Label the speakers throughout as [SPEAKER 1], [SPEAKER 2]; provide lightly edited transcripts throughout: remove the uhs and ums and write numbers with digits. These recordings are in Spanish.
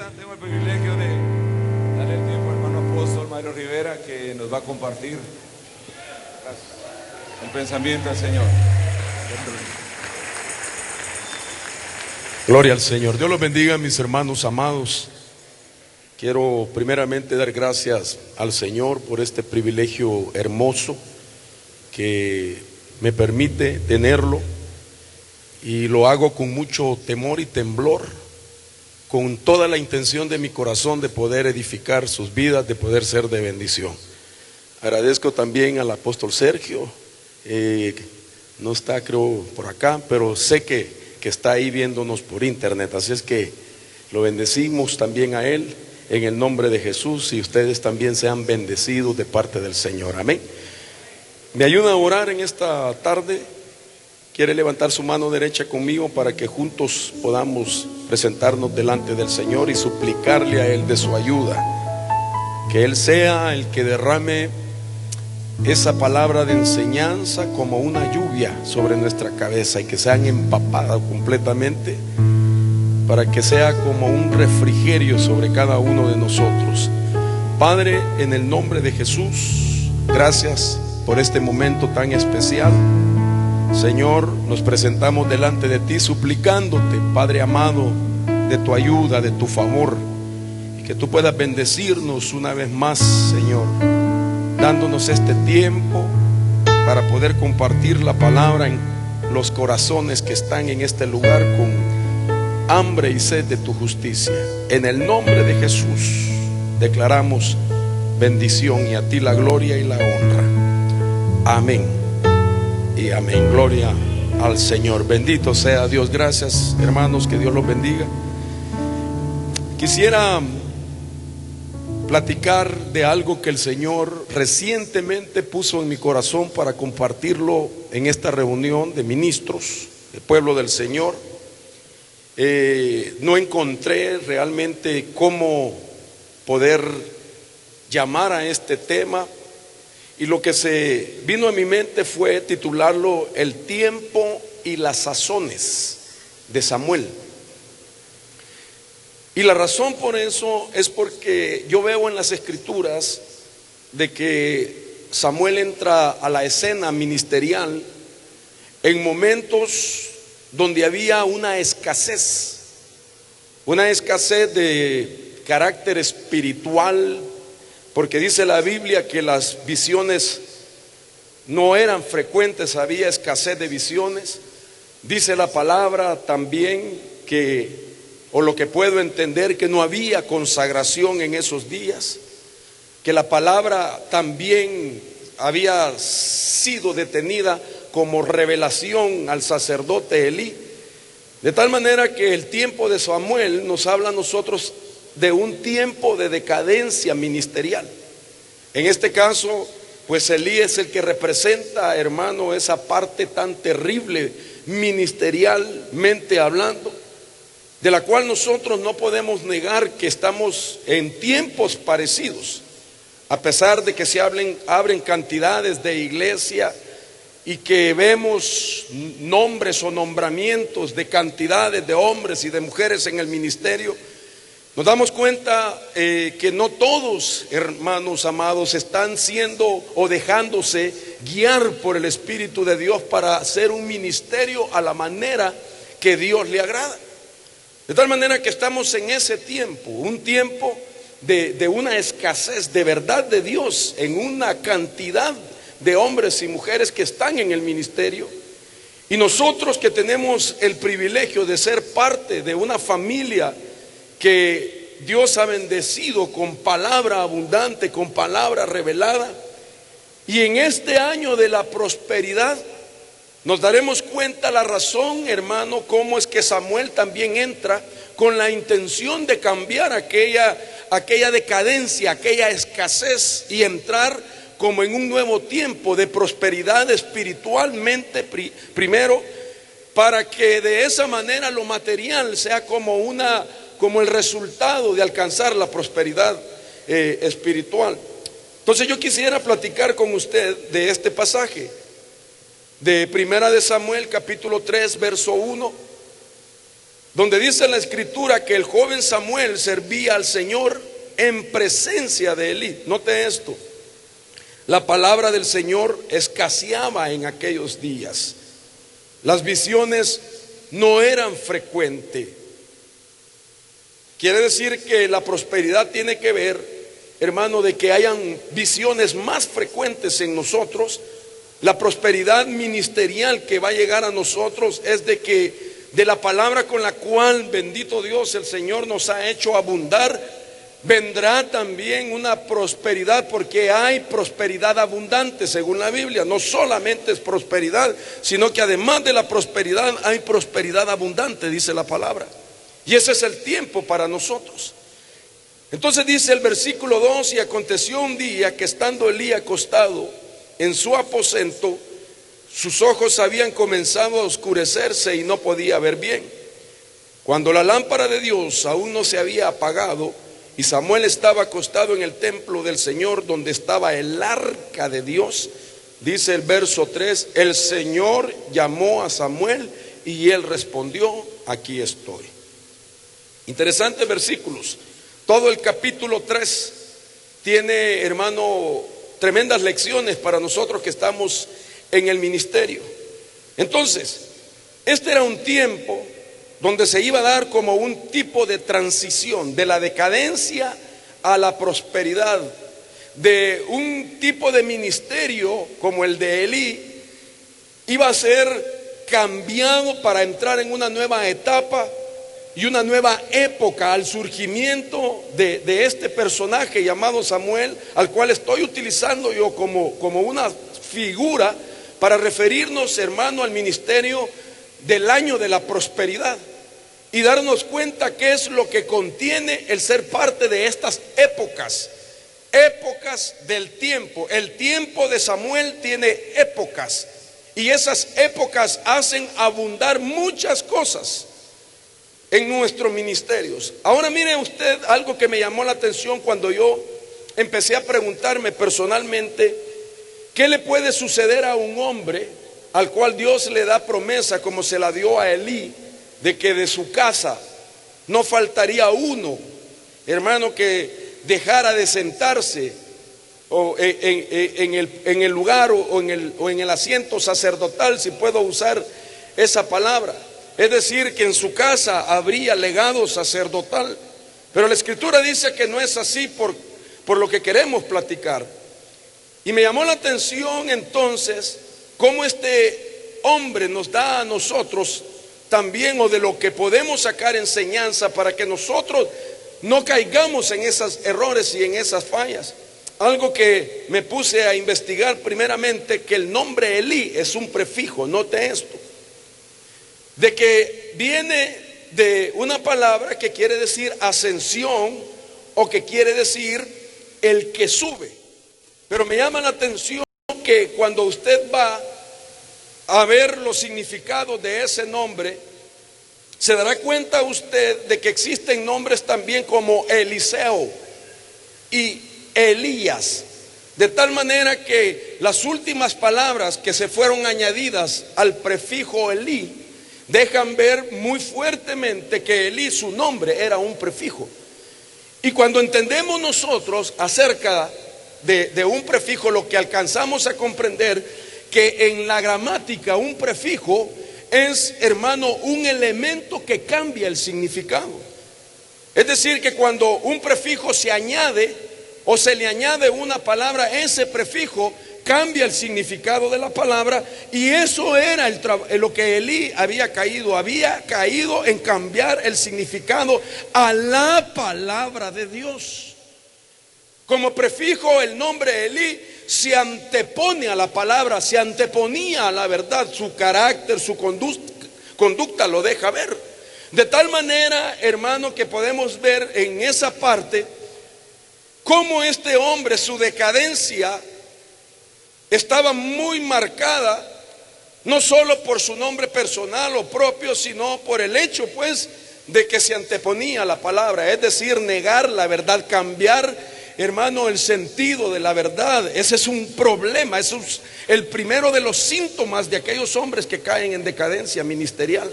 [SPEAKER 1] Tengo el privilegio de darle el tiempo al hermano apóstol Mario Rivera, que nos va a compartir el pensamiento del Señor.
[SPEAKER 2] Gloria al Señor. Dios los bendiga, mis hermanos amados. Quiero primeramente dar gracias al Señor por este privilegio hermoso que me permite tenerlo, y lo hago con mucho temor y temblor, con toda la intención de mi corazón de poder edificar sus vidas, de poder ser de bendición. Agradezco también al apóstol Sergio, no está creo por acá, pero sé que está ahí viéndonos por internet, así es que lo bendecimos también a él en el nombre de Jesús, y ustedes también sean bendecidos de parte del Señor, amén. ¿Me ayuda a orar en esta tarde? ¿Quiere levantar su mano derecha conmigo para que juntos podamos presentarnos delante del Señor y suplicarle a Él de su ayuda? Que Él sea el que derrame esa palabra de enseñanza como una lluvia sobre nuestra cabeza y que sean empapadas completamente, para que sea como un refrigerio sobre cada uno de nosotros. Padre, en el nombre de Jesús, gracias por este momento tan especial. Señor, nos presentamos delante de ti suplicándote, Padre amado, de tu ayuda, de tu favor, y que tú puedas bendecirnos una vez más, Señor, dándonos este tiempo para poder compartir la palabra en los corazones que están en este lugar con hambre y sed de tu justicia. En el nombre de Jesús declaramos bendición, y a ti la gloria y la honra. Amén y amén. Gloria al Señor. Bendito sea Dios. Gracias, hermanos, que Dios los bendiga. Quisiera platicar de algo que el Señor recientemente puso en mi corazón para compartirlo en esta reunión de ministros del pueblo del Señor. No encontré realmente cómo poder llamar a este tema, y lo que se vino a mi mente fue titularlo El tiempo y las sazones de Samuel. Y la razón por eso es porque yo veo en las escrituras de que Samuel entra a la escena ministerial en momentos donde había una escasez de carácter espiritual, porque dice la Biblia que las visiones no eran frecuentes, había escasez de visiones. Dice la palabra también que, o lo que puedo entender, que no había consagración en esos días, que la palabra también había sido detenida como revelación al sacerdote Elí. De tal manera que el tiempo de Samuel nos habla a nosotros de un tiempo de decadencia ministerial. En este caso, pues Elí es el que representa, hermano, esa parte tan terrible ministerialmente hablando, de la cual nosotros no podemos negar que estamos en tiempos parecidos, a pesar de que se abren cantidades de iglesia y que vemos nombres o nombramientos de cantidades de hombres y de mujeres en el ministerio. Nos damos cuenta que no todos, hermanos amados, están siendo o dejándose guiar por el Espíritu de Dios para hacer un ministerio a la manera que Dios le agrada. De tal manera que estamos en ese tiempo, un tiempo de una escasez de verdad de Dios en una cantidad de hombres y mujeres que están en el ministerio. Y nosotros que tenemos el privilegio de ser parte de una familia que Dios ha bendecido con palabra abundante, con palabra revelada, y en este año de la prosperidad nos daremos cuenta la razón, hermano, cómo es que Samuel también entra con la intención de cambiar aquella decadencia, aquella escasez, y entrar como en un nuevo tiempo de prosperidad espiritualmente primero, para que de esa manera lo material sea como el resultado de alcanzar la prosperidad espiritual. Entonces yo quisiera platicar con usted de este pasaje de Primera de Samuel, capítulo 3, verso 1, donde dice en la escritura que el joven Samuel servía al Señor en presencia de Elí. Note esto, la palabra del Señor escaseaba en aquellos días. Las visiones no eran frecuentes. Quiere decir que la prosperidad tiene que ver, hermano, de que hayan visiones más frecuentes en nosotros. La prosperidad ministerial que va a llegar a nosotros es de que de la palabra con la cual, bendito Dios, el Señor nos ha hecho abundar, vendrá también una prosperidad, porque hay prosperidad abundante según la Biblia. No solamente es prosperidad, sino que además de la prosperidad hay prosperidad abundante, dice la palabra. Y ese es el tiempo para nosotros. Entonces dice el versículo 2: y aconteció un día que estando Elí acostado en su aposento, sus ojos habían comenzado a oscurecerse y no podía ver bien. Cuando la lámpara de Dios aún no se había apagado, y Samuel estaba acostado en el templo del Señor, donde estaba el arca de Dios, dice el verso 3, el Señor llamó a Samuel y él respondió: aquí estoy. Interesantes versículos. Todo el capítulo 3 tiene, hermano, tremendas lecciones para nosotros que estamos en el ministerio. Entonces, este era un tiempo donde se iba a dar como un tipo de transición de la decadencia a la prosperidad, de un tipo de ministerio como el de Elí, iba a ser cambiado para entrar en una nueva etapa y una nueva época al surgimiento de este personaje llamado Samuel, al cual estoy utilizando yo como una figura para referirnos, hermano, al ministerio del año de la prosperidad y darnos cuenta qué es lo que contiene el ser parte de estas épocas del tiempo. El tiempo de Samuel tiene épocas y esas épocas hacen abundar muchas cosas en nuestros ministerios. Ahora mire usted algo que me llamó la atención cuando yo empecé a preguntarme personalmente: ¿qué le puede suceder a un hombre al cual Dios le da promesa, como se la dio a Elí, de que de su casa no faltaría uno, hermano, que dejara de sentarse o en el lugar o en el asiento sacerdotal, si puedo usar esa palabra? Es decir, que en su casa habría legado sacerdotal. Pero la Escritura dice que no es así por lo que queremos platicar. Y me llamó la atención entonces cómo este hombre nos da a nosotros también, o de lo que podemos sacar enseñanza para que nosotros no caigamos en esos errores y en esas fallas. Algo que me puse a investigar primeramente, que el nombre Elí es un prefijo. Note esto, de que viene de una palabra que quiere decir ascensión, o que quiere decir el que sube. Pero me llama la atención que cuando usted va a ver los significados de ese nombre, se dará cuenta usted de que existen nombres también como Eliseo y Elías, de tal manera que las últimas palabras que se fueron añadidas al prefijo Elí dejan ver muy fuertemente que Elí, su nombre, era un prefijo. Y cuando entendemos nosotros acerca de un prefijo, lo que alcanzamos a comprender, que en la gramática un prefijo es, hermano, un elemento que cambia el significado. Es decir, que cuando un prefijo se añade o se le añade una palabra, ese prefijo cambia el significado de la palabra. Y eso era lo que Elí había caído en cambiar el significado a la palabra de Dios. Como prefijo, el nombre Elí se antepone a la palabra, se anteponía a la verdad. Su carácter, su conducta lo deja ver. De tal manera, hermano, que podemos ver en esa parte cómo este hombre, su decadencia estaba muy marcada, no solo por su nombre personal o propio, sino por el hecho, pues, de que se anteponía a la palabra. Es decir, negar la verdad, cambiar, hermano, el sentido de la verdad. Ese es un problema, ese es el primero de los síntomas de aquellos hombres que caen en decadencia ministerial.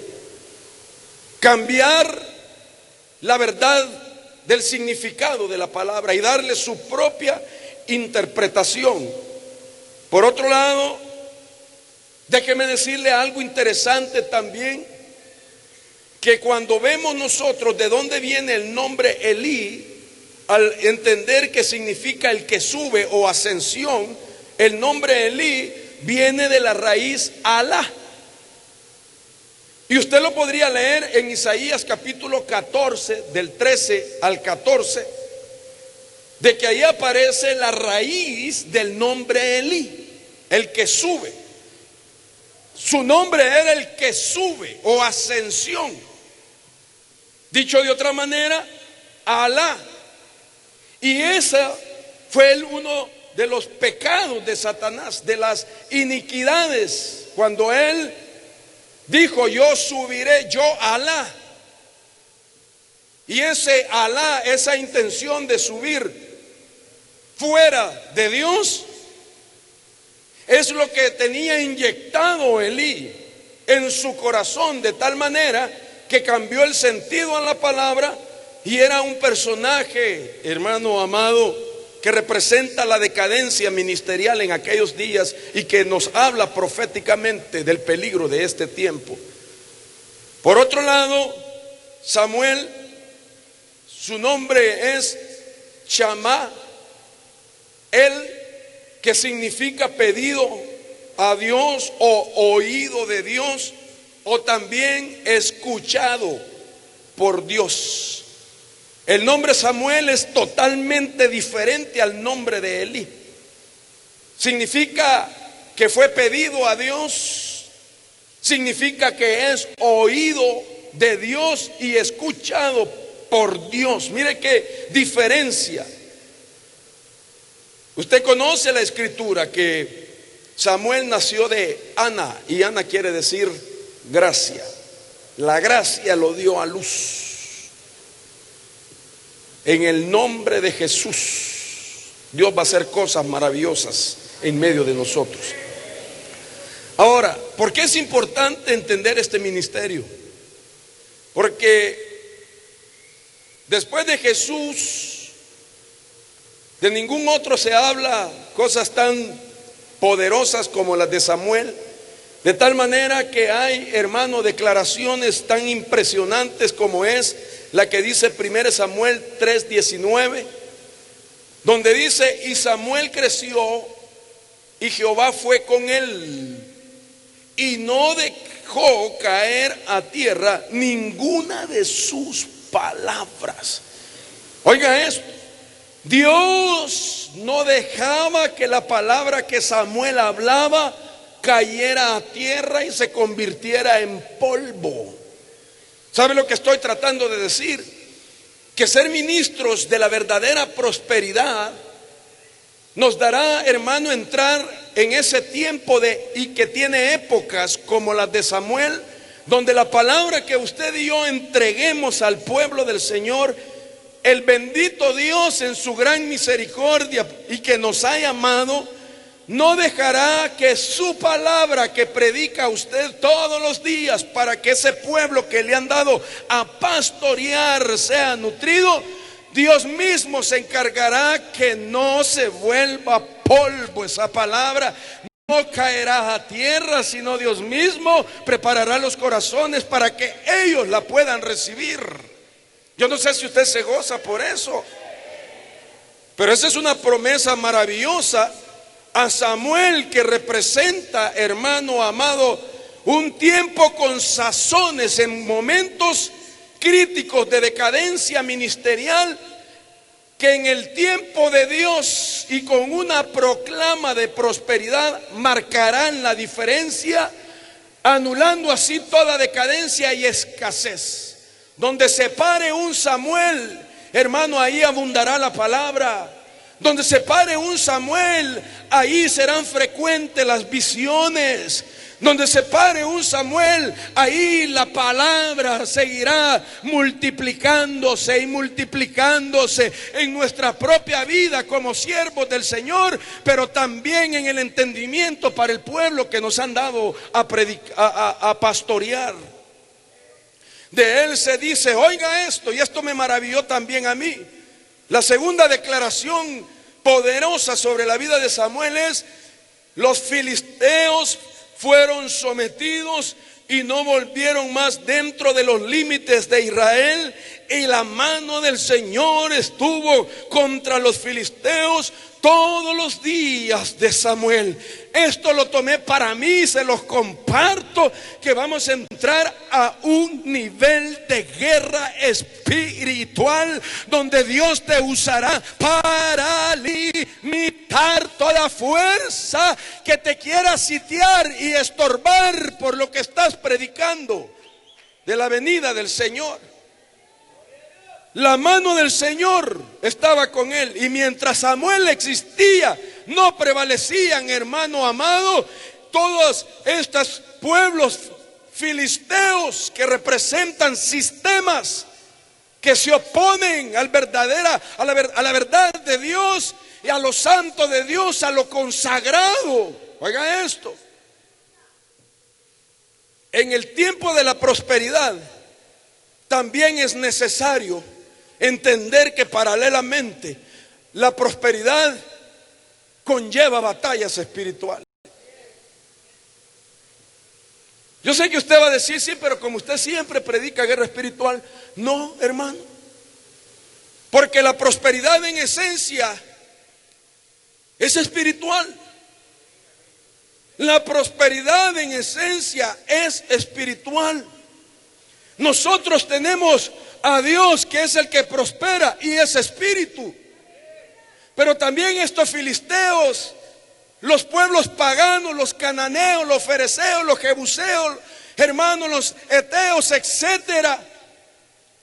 [SPEAKER 2] cambiar la verdad del significado de la palabra y darle su propia interpretación. Por otro lado, déjeme decirle algo interesante también, que cuando vemos nosotros de dónde viene el nombre Elí, al entender que significa el que sube o ascensión, el nombre Elí viene de la raíz Alá. Y usted lo podría leer en Isaías capítulo 14, del 13 al 14, de que ahí aparece la raíz del nombre Elí, el que sube. Su nombre era el que sube o ascensión. Dicho de otra manera, Alá. Y esa fue uno de los pecados de Satanás, de las iniquidades, cuando él dijo: yo subiré, yo Alá. Y ese Alá, esa intención de subir fuera de Dios, es lo que tenía inyectado Elí en su corazón, de tal manera que cambió el sentido a la palabra y era un personaje, hermano amado, que representa la decadencia ministerial en aquellos días y que nos habla proféticamente del peligro de este tiempo. Por otro lado, Samuel, su nombre es Chamá, él, que significa pedido a Dios o oído de Dios, o también escuchado por Dios. El nombre Samuel es totalmente diferente al nombre de Elí. Significa que fue pedido a Dios, significa que es oído de Dios y escuchado por Dios. Mire qué diferencia. Usted conoce la escritura que Samuel nació de Ana, y Ana quiere decir gracia. La gracia lo dio a luz. En el nombre de Jesús, Dios va a hacer cosas maravillosas en medio de nosotros. Ahora, ¿por qué es importante entender este ministerio? Porque después de Jesús, de ningún otro se habla cosas tan poderosas como las de Samuel. De tal manera que hay, hermano, declaraciones tan impresionantes como es la que dice 1 Samuel 3:19, donde dice: y Samuel creció y Jehová fue con él y no dejó caer a tierra ninguna de sus palabras. Oiga esto, Dios no dejaba que la palabra que Samuel hablaba cayera a tierra y se convirtiera en polvo. ¿Sabe lo que estoy tratando de decir? Que ser ministros de la verdadera prosperidad nos dará, hermano, entrar en ese tiempo y que tiene épocas como las de Samuel, donde la palabra que usted y yo entreguemos al pueblo del Señor, el bendito Dios en su gran misericordia y que nos ha llamado, no dejará que su palabra que predica usted todos los días para que ese pueblo que le han dado a pastorear sea nutrido. Dios mismo se encargará que no se vuelva polvo esa palabra. No caerá a tierra, sino Dios mismo preparará los corazones para que ellos la puedan recibir. Yo no sé si usted se goza por eso, pero esa es una promesa maravillosa a Samuel, que representa, hermano amado, un tiempo con sazones, en momentos críticos de decadencia ministerial, que en el tiempo de Dios y con una proclama de prosperidad marcarán la diferencia, anulando así toda decadencia y escasez. Donde se pare un Samuel, hermano, ahí abundará la palabra. Donde se pare un Samuel, ahí serán frecuentes las visiones. Donde se pare un Samuel, ahí la palabra seguirá multiplicándose y multiplicándose en nuestra propia vida como siervos del Señor, pero también en el entendimiento para el pueblo que nos han dado a pastorear. De él se dice, oiga esto, y esto me maravilló también a mí. La segunda declaración poderosa sobre la vida de Samuel es: los filisteos fueron sometidos y no volvieron más dentro de los límites de Israel, y la mano del Señor estuvo contra los filisteos todos los días de Samuel. Esto lo tomé para mí, se los comparto, que vamos a entrar a un nivel de guerra espiritual donde Dios te usará para limitar toda fuerza que te quiera sitiar y estorbar por lo que estás predicando de la venida del Señor. La mano del Señor estaba con él, y mientras Samuel existía, no prevalecían, hermano amado, todos estos pueblos filisteos que representan sistemas que se oponen a la verdad de Dios y a lo santo de Dios, a lo consagrado. Oiga esto: en el tiempo de la prosperidad también es necesario entender que paralelamente la prosperidad conlleva batallas espirituales. Yo sé que usted va a decir, sí, pero como usted siempre predica guerra espiritual. No, hermano, porque la prosperidad en esencia es espiritual. La prosperidad en esencia es espiritual. Nosotros tenemos a Dios, que es el que prospera y es espíritu. Pero también estos filisteos, los pueblos paganos, los cananeos, los fereceos, los jebuseos, hermanos, los eteos, etcétera,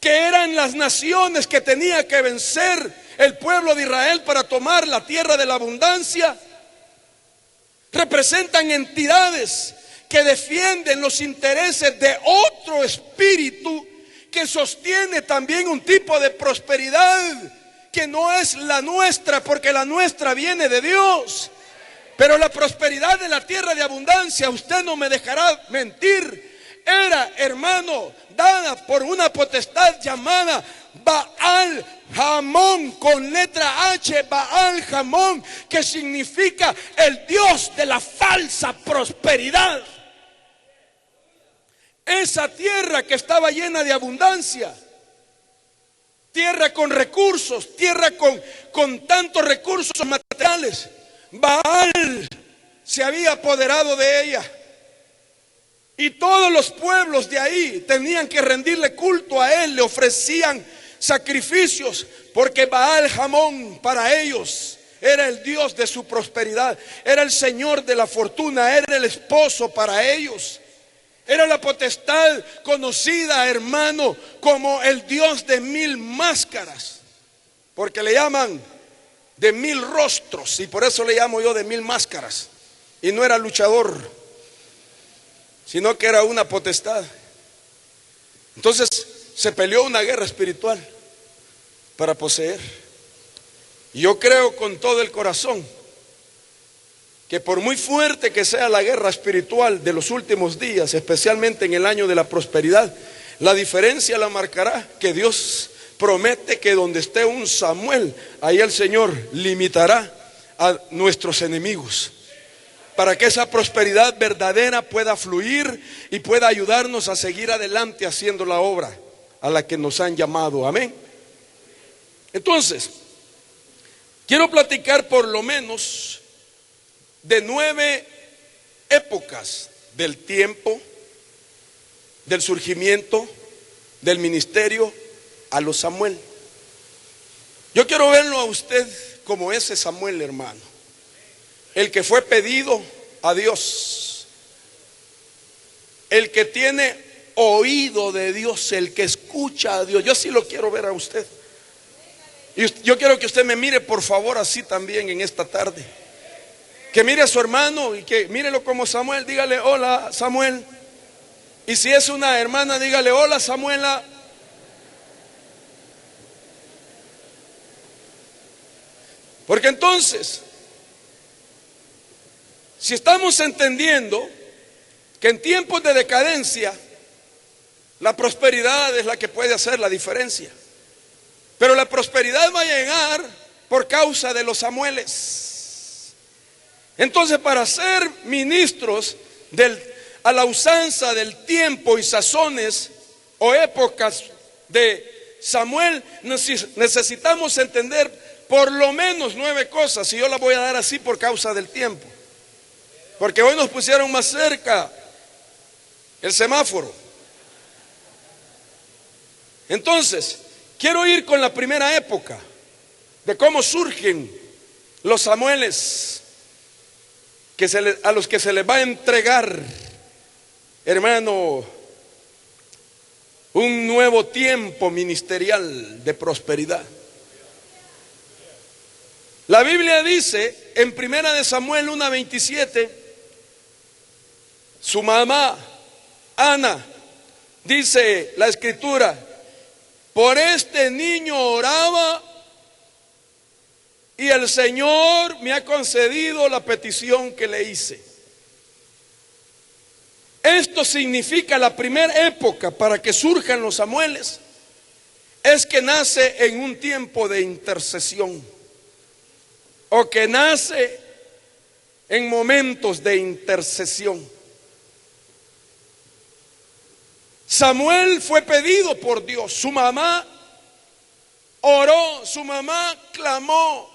[SPEAKER 2] que eran las naciones que tenía que vencer el pueblo de Israel para tomar la tierra de la abundancia, representan entidades que defienden los intereses de otro espíritu que sostiene también un tipo de prosperidad que no es la nuestra, porque la nuestra viene de Dios. Pero la prosperidad de la tierra de abundancia, usted no me dejará mentir, era, hermano, dada por una potestad llamada Baal Hamón, con letra H, Baal Hamón, que significa el Dios de la falsa prosperidad. Esa tierra que estaba llena de abundancia, tierra con recursos, tierra con tantos recursos materiales, Baal se había apoderado de ella. Y todos los pueblos de ahí tenían que rendirle culto a él, le ofrecían sacrificios, porque Baal Hamón para ellos era el Dios de su prosperidad, era el Señor de la fortuna, era el esposo para ellos. Era la potestad conocida, hermano, como el Dios de 1000 máscaras, porque le llaman de 1000 rostros, y por eso le llamo yo de 1000 máscaras. Y no era luchador, sino que era una potestad. Entonces se peleó una guerra espiritual para poseer. Y yo creo con todo el corazón que por muy fuerte que sea la guerra espiritual de los últimos días, especialmente en el año de la prosperidad, la diferencia la marcará que Dios promete que donde esté un Samuel, ahí el Señor limitará a nuestros enemigos, para que esa prosperidad verdadera pueda fluir y pueda ayudarnos a seguir adelante haciendo la obra a la que nos han llamado. Amén. Entonces, quiero platicar por lo menos de 9 épocas del tiempo del surgimiento del ministerio a los Samuel. Yo quiero verlo a usted como ese Samuel, hermano, el que fue pedido a Dios, el que tiene oído de Dios, el que escucha a Dios. Yo sí lo quiero ver a usted. Y yo quiero que usted me mire, por favor, así también en esta tarde. Que mire a su hermano y que mírelo como Samuel. Dígale: hola, Samuel. Y si es una hermana, dígale: hola, Samuela. Porque entonces, si estamos entendiendo que en tiempos de decadencia La prosperidad es la que puede hacer la diferencia. Pero la prosperidad va a llegar por causa de los Samueles. Entonces, para ser ministros a la usanza del tiempo y sazones o épocas de Samuel, necesitamos entender por lo menos 9 cosas. Y yo las voy a dar así por causa del tiempo, porque hoy nos pusieron más cerca el semáforo. Entonces, quiero ir con la primera época de cómo surgen los Samueles a los que se les va a entregar, hermano, un nuevo tiempo ministerial de prosperidad. La Biblia dice en 1 Samuel 1:27, su mamá Ana, dice la escritura, por este niño oraba y el Señor me ha concedido la petición que le hice. Esto significa la primera época para que surjan los Samueles, es que nace en un tiempo de intercesión, o que nace en momentos de intercesión. Samuel fue pedido por Dios, su mamá oró, su mamá clamó,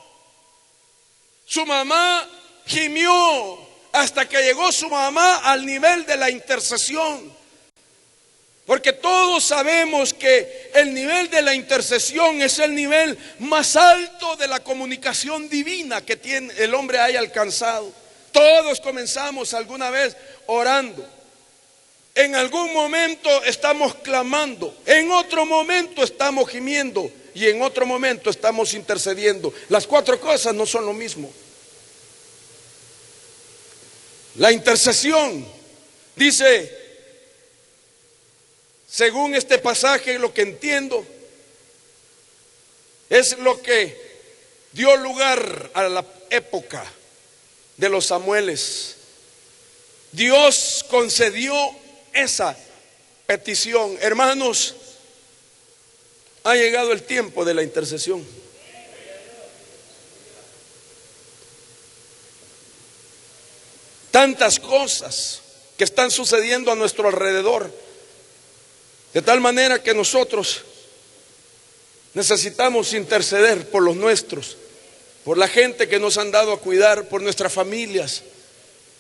[SPEAKER 2] su mamá gimió, hasta que llegó su mamá al nivel de la intercesión. Porque todos sabemos que el nivel de la intercesión es el nivel más alto de la comunicación divina que el hombre haya alcanzado. Todos comenzamos alguna vez orando. En algún momento estamos clamando, en otro momento estamos gimiendo y en otro momento estamos intercediendo. Las 4 cosas no son lo mismo. La intercesión, dice, según este pasaje, lo que entiendo, es lo que dio lugar a la época de los Samueles. Dios concedió esa petición. Hermanos, ha llegado el tiempo de la intercesión. Tantas cosas que están sucediendo a nuestro alrededor, de tal manera que nosotros necesitamos interceder por los nuestros, por la gente que nos han dado a cuidar, por nuestras familias,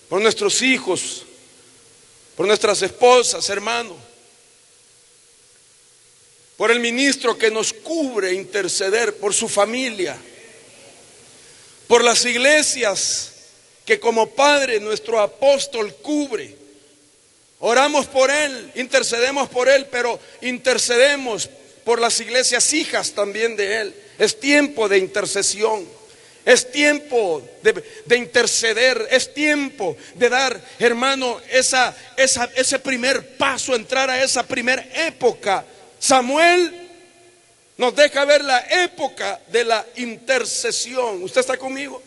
[SPEAKER 2] por nuestros hijos, por nuestras esposas, hermano, por el ministro que nos cubre, interceder por su familia, por las iglesias que como padre nuestro apóstol cubre. Oramos por él, intercedemos por él, pero intercedemos por las iglesias hijas también de él. Es tiempo de intercesión, es tiempo de interceder, es tiempo de dar, hermano, ese primer paso, entrar a esa primera época. Samuel nos deja ver la época de la intercesión. ¿Usted está conmigo?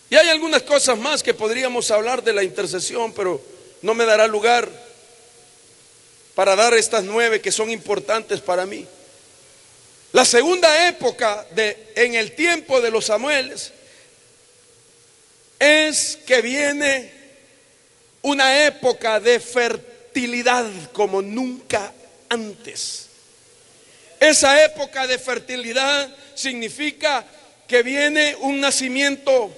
[SPEAKER 2] Y hay algunas cosas más que podríamos hablar de la intercesión, pero no me dará lugar para dar estas 9 que son importantes para mí. La segunda época en el tiempo de los Samueles es que viene una época de fertilidad como nunca antes. Esa época de fertilidad significa que viene un nacimiento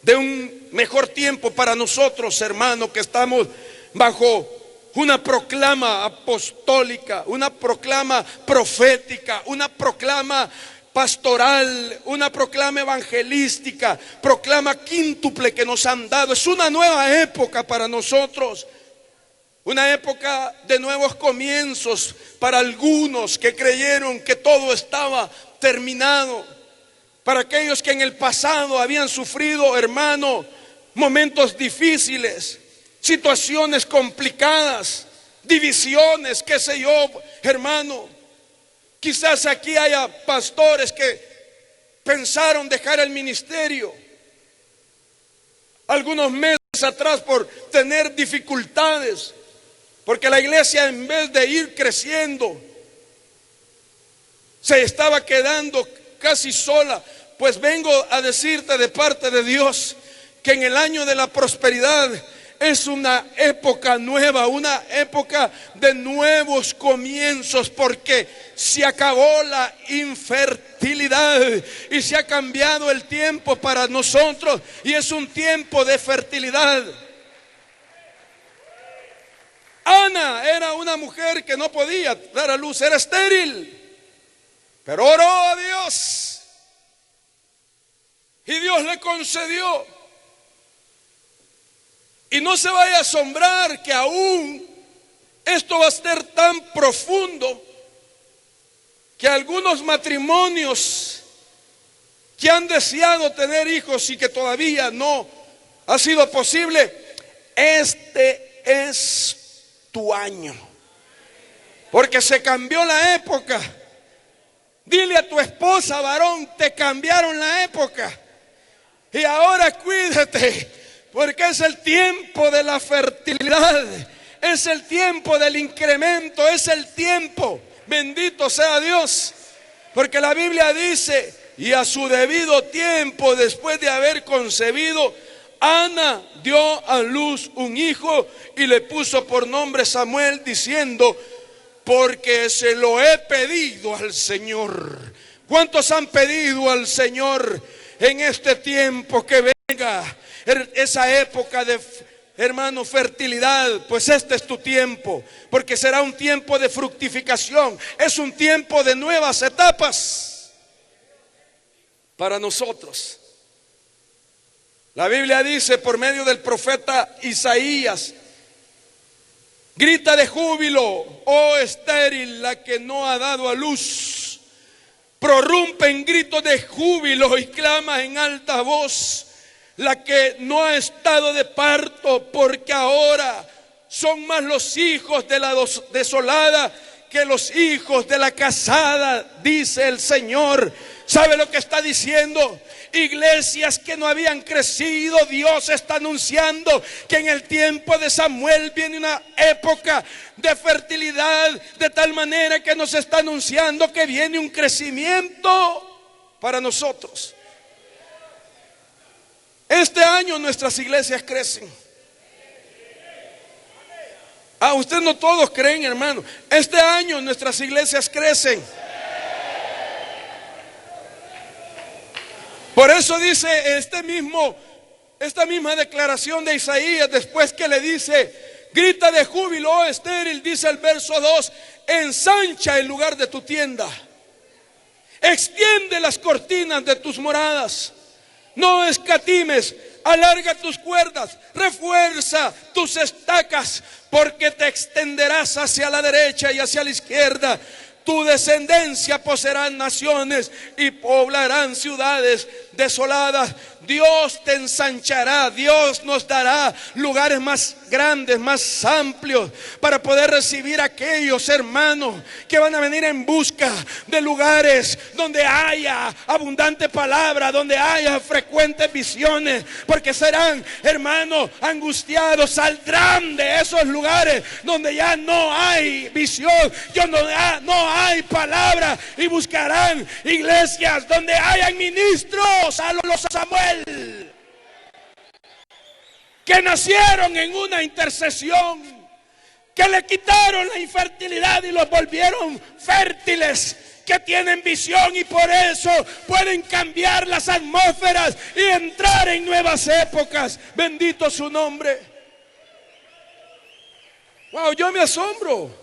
[SPEAKER 2] de un mejor tiempo para nosotros, hermanos, que estamos bajo una proclama apostólica, una proclama profética, una proclama pastoral, una proclama evangelística, proclama quíntuple que nos han dado. Es una nueva época para nosotros, una época de nuevos comienzos para algunos que creyeron que todo estaba terminado. Para aquellos que en el pasado habían sufrido, hermano, momentos difíciles, situaciones complicadas, divisiones, qué sé yo, hermano. Quizás aquí haya pastores que pensaron dejar el ministerio algunos meses atrás por tener dificultades. Porque la iglesia, en vez de ir creciendo, se estaba quedando casi sola. Pues vengo a decirte de parte de Dios que en el año de la prosperidad es una época nueva, una época de nuevos comienzos, porque se acabó la infertilidad y se ha cambiado el tiempo para nosotros y es un tiempo de fertilidad. Ana era una mujer que no podía dar a luz, era estéril, pero oró a Dios y Dios le concedió. Y no se vaya a asombrar que aún esto va a ser tan profundo que algunos matrimonios que han deseado tener hijos y que todavía no ha sido posible, este es tu año, porque se cambió la época. Dile a tu esposa, varón, te cambiaron la época y ahora cuídate, porque es el tiempo de la fertilidad, es el tiempo del incremento, es el tiempo, bendito sea Dios, porque la Biblia dice, y a su debido tiempo, después de haber concebido, Ana dio a luz un hijo y le puso por nombre Samuel, diciendo, porque se lo he pedido al Señor. ¿Cuántos han pedido al Señor en este tiempo que venga esa época de, hermano, fertilidad? Pues este es tu tiempo, porque será un tiempo de fructificación, es un tiempo de nuevas etapas para nosotros. La Biblia dice por medio del profeta Isaías, grita de júbilo, oh estéril, la que no ha dado a luz. Prorrumpe en gritos de júbilo y clama en alta voz, la que no ha estado de parto, porque ahora son más los hijos de la desolada que los hijos de la casada, dice el Señor. ¿Sabe lo que está diciendo? Iglesias que no habían crecido, Dios está anunciando que en el tiempo de Samuel viene una época de fertilidad, de tal manera que nos está anunciando que viene un crecimiento para nosotros. Este año nuestras iglesias crecen. Usted no todos creen, hermano. Este año nuestras iglesias crecen. Por eso dice esta misma declaración de Isaías, después que le dice, grita de júbilo, oh estéril, dice el verso 2, ensancha el lugar de tu tienda, extiende las cortinas de tus moradas, no escatimes, alarga tus cuerdas, refuerza tus estacas, porque te extenderás hacia la derecha y hacia la izquierda. Tu descendencia poseerá naciones y poblarán ciudades desoladas. Dios te ensanchará, Dios nos dará lugares más grandes, más amplios, para poder recibir a aquellos hermanos que van a venir en busca de lugares donde haya abundante palabra, donde haya frecuentes visiones, porque serán, hermanos, angustiados, saldrán de esos lugares donde ya no hay visión, no hay palabra, y buscarán iglesias donde hayan ministros a los Samuel, que nacieron en una intercesión, que le quitaron la infertilidad y los volvieron fértiles, que tienen visión y por eso pueden cambiar las atmósferas y entrar en nuevas épocas. Bendito su nombre. Wow, yo me asombro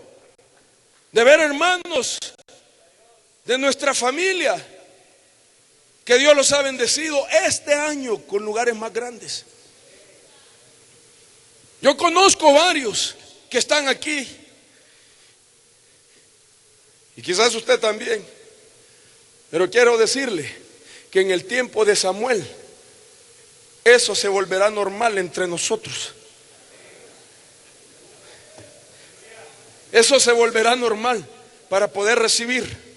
[SPEAKER 2] de ver hermanos de nuestra familia que Dios los ha bendecido este año con lugares más grandes. Yo conozco varios que están aquí, y quizás usted también, pero quiero decirle que en el tiempo de Samuel eso se volverá normal entre nosotros. Eso se volverá normal para poder recibir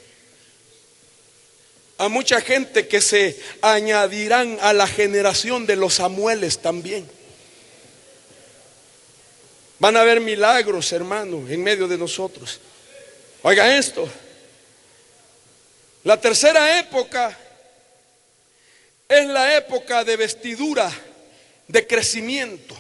[SPEAKER 2] a mucha gente que se añadirán a la generación de los Samueles también. Van a haber milagros, hermano, en medio de nosotros. Oiga esto. La tercera época es la época de vestidura, de crecimiento.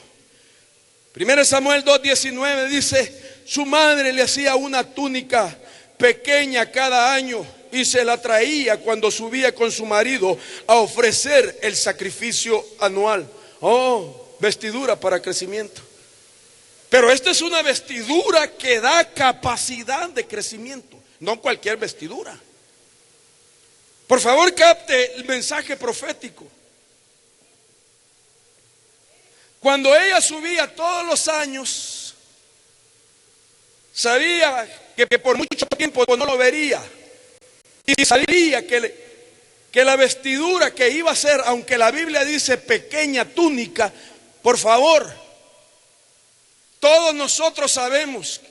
[SPEAKER 2] 1 Samuel 2:19 dice: su madre le hacía una túnica pequeña cada año y se la traía cuando subía con su marido a ofrecer el sacrificio anual. Oh, vestidura para crecimiento. Pero esta es una vestidura que da capacidad de crecimiento, no cualquier vestidura. Por favor, capte el mensaje profético. Cuando ella subía todos los años, sabía que por mucho tiempo no lo vería. Y sabía que la vestidura que iba a ser, aunque la Biblia dice pequeña túnica, por favor, todos nosotros sabemos,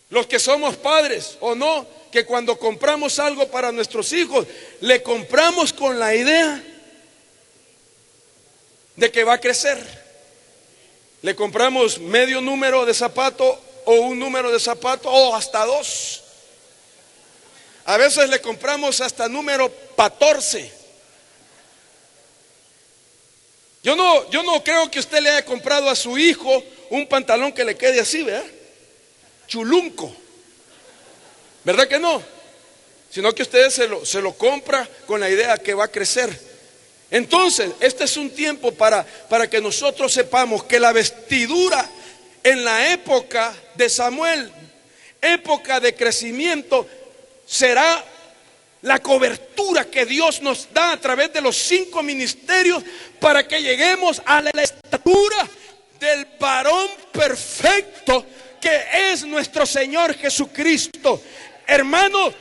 [SPEAKER 2] los que somos padres o no, que cuando compramos algo para nuestros hijos, le compramos con la idea de que va a crecer. Le compramos medio número de zapato o un número de zapato o hasta dos. A veces le compramos hasta número 14. Yo no creo que usted le haya comprado a su hijo un pantalón que le quede así, ¿verdad? Chulunco. ¿Verdad que no? Sino que usted se lo compra con la idea que va a crecer. Entonces, este es un tiempo para que nosotros sepamos que la vestidura en la época de Samuel, época de crecimiento, será la cobertura que Dios nos da a través de los 5 ministerios para que lleguemos a la estatura del varón perfecto que es nuestro Señor Jesucristo. Hermano,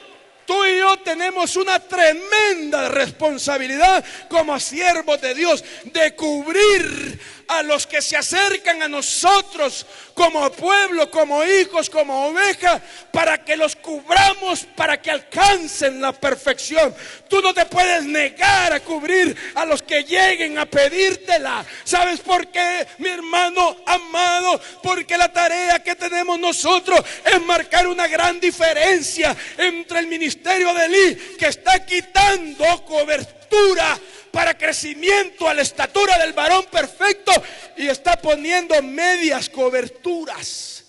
[SPEAKER 2] tú y yo tenemos una tremenda responsabilidad como siervos de Dios de cubrir a los que se acercan a nosotros como pueblo, como hijos, como ovejas, para que los cubramos, para que alcancen la perfección. Tú no te puedes negar a cubrir a los que lleguen a pedírtela. ¿Sabes por qué, mi hermano amado? Porque la tarea que tenemos nosotros es marcar una gran diferencia entre el ministerio de Elí, que está quitando cobertura para crecimiento a la estatura del varón perfecto, y está poniendo medias coberturas.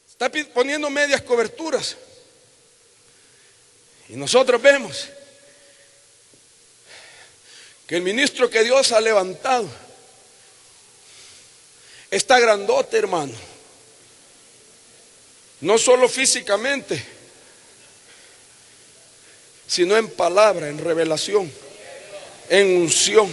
[SPEAKER 2] Está poniendo medias coberturas. Y nosotros vemos que el ministro que Dios ha levantado está grandote, hermano. No solo físicamente, sino en palabra, en revelación, en unción,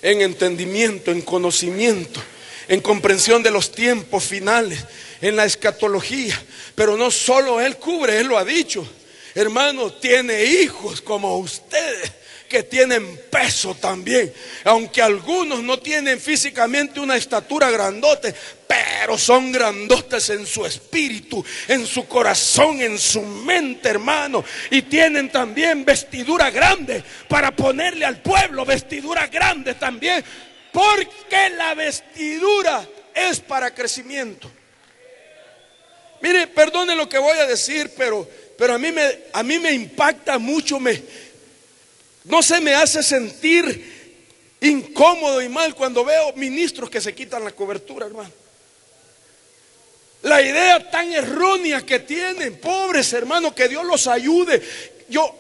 [SPEAKER 2] en entendimiento, en conocimiento, en comprensión de los tiempos finales, en la escatología. Pero no solo Él cubre, Él lo ha dicho. Hermano, tiene hijos como ustedes que tienen peso también. Aunque algunos no tienen físicamente una estatura grandote, pero son grandotes en su espíritu, en su corazón, en su mente, hermano. Y tienen también vestidura grande para ponerle al pueblo, vestidura grande también, porque la vestidura es para crecimiento. Mire, perdone lo que voy a decir, pero a mí me impacta mucho, no se me hace sentir incómodo y mal cuando veo ministros que se quitan la cobertura, hermano. La idea tan errónea que tienen, pobres hermanos, que Dios los ayude.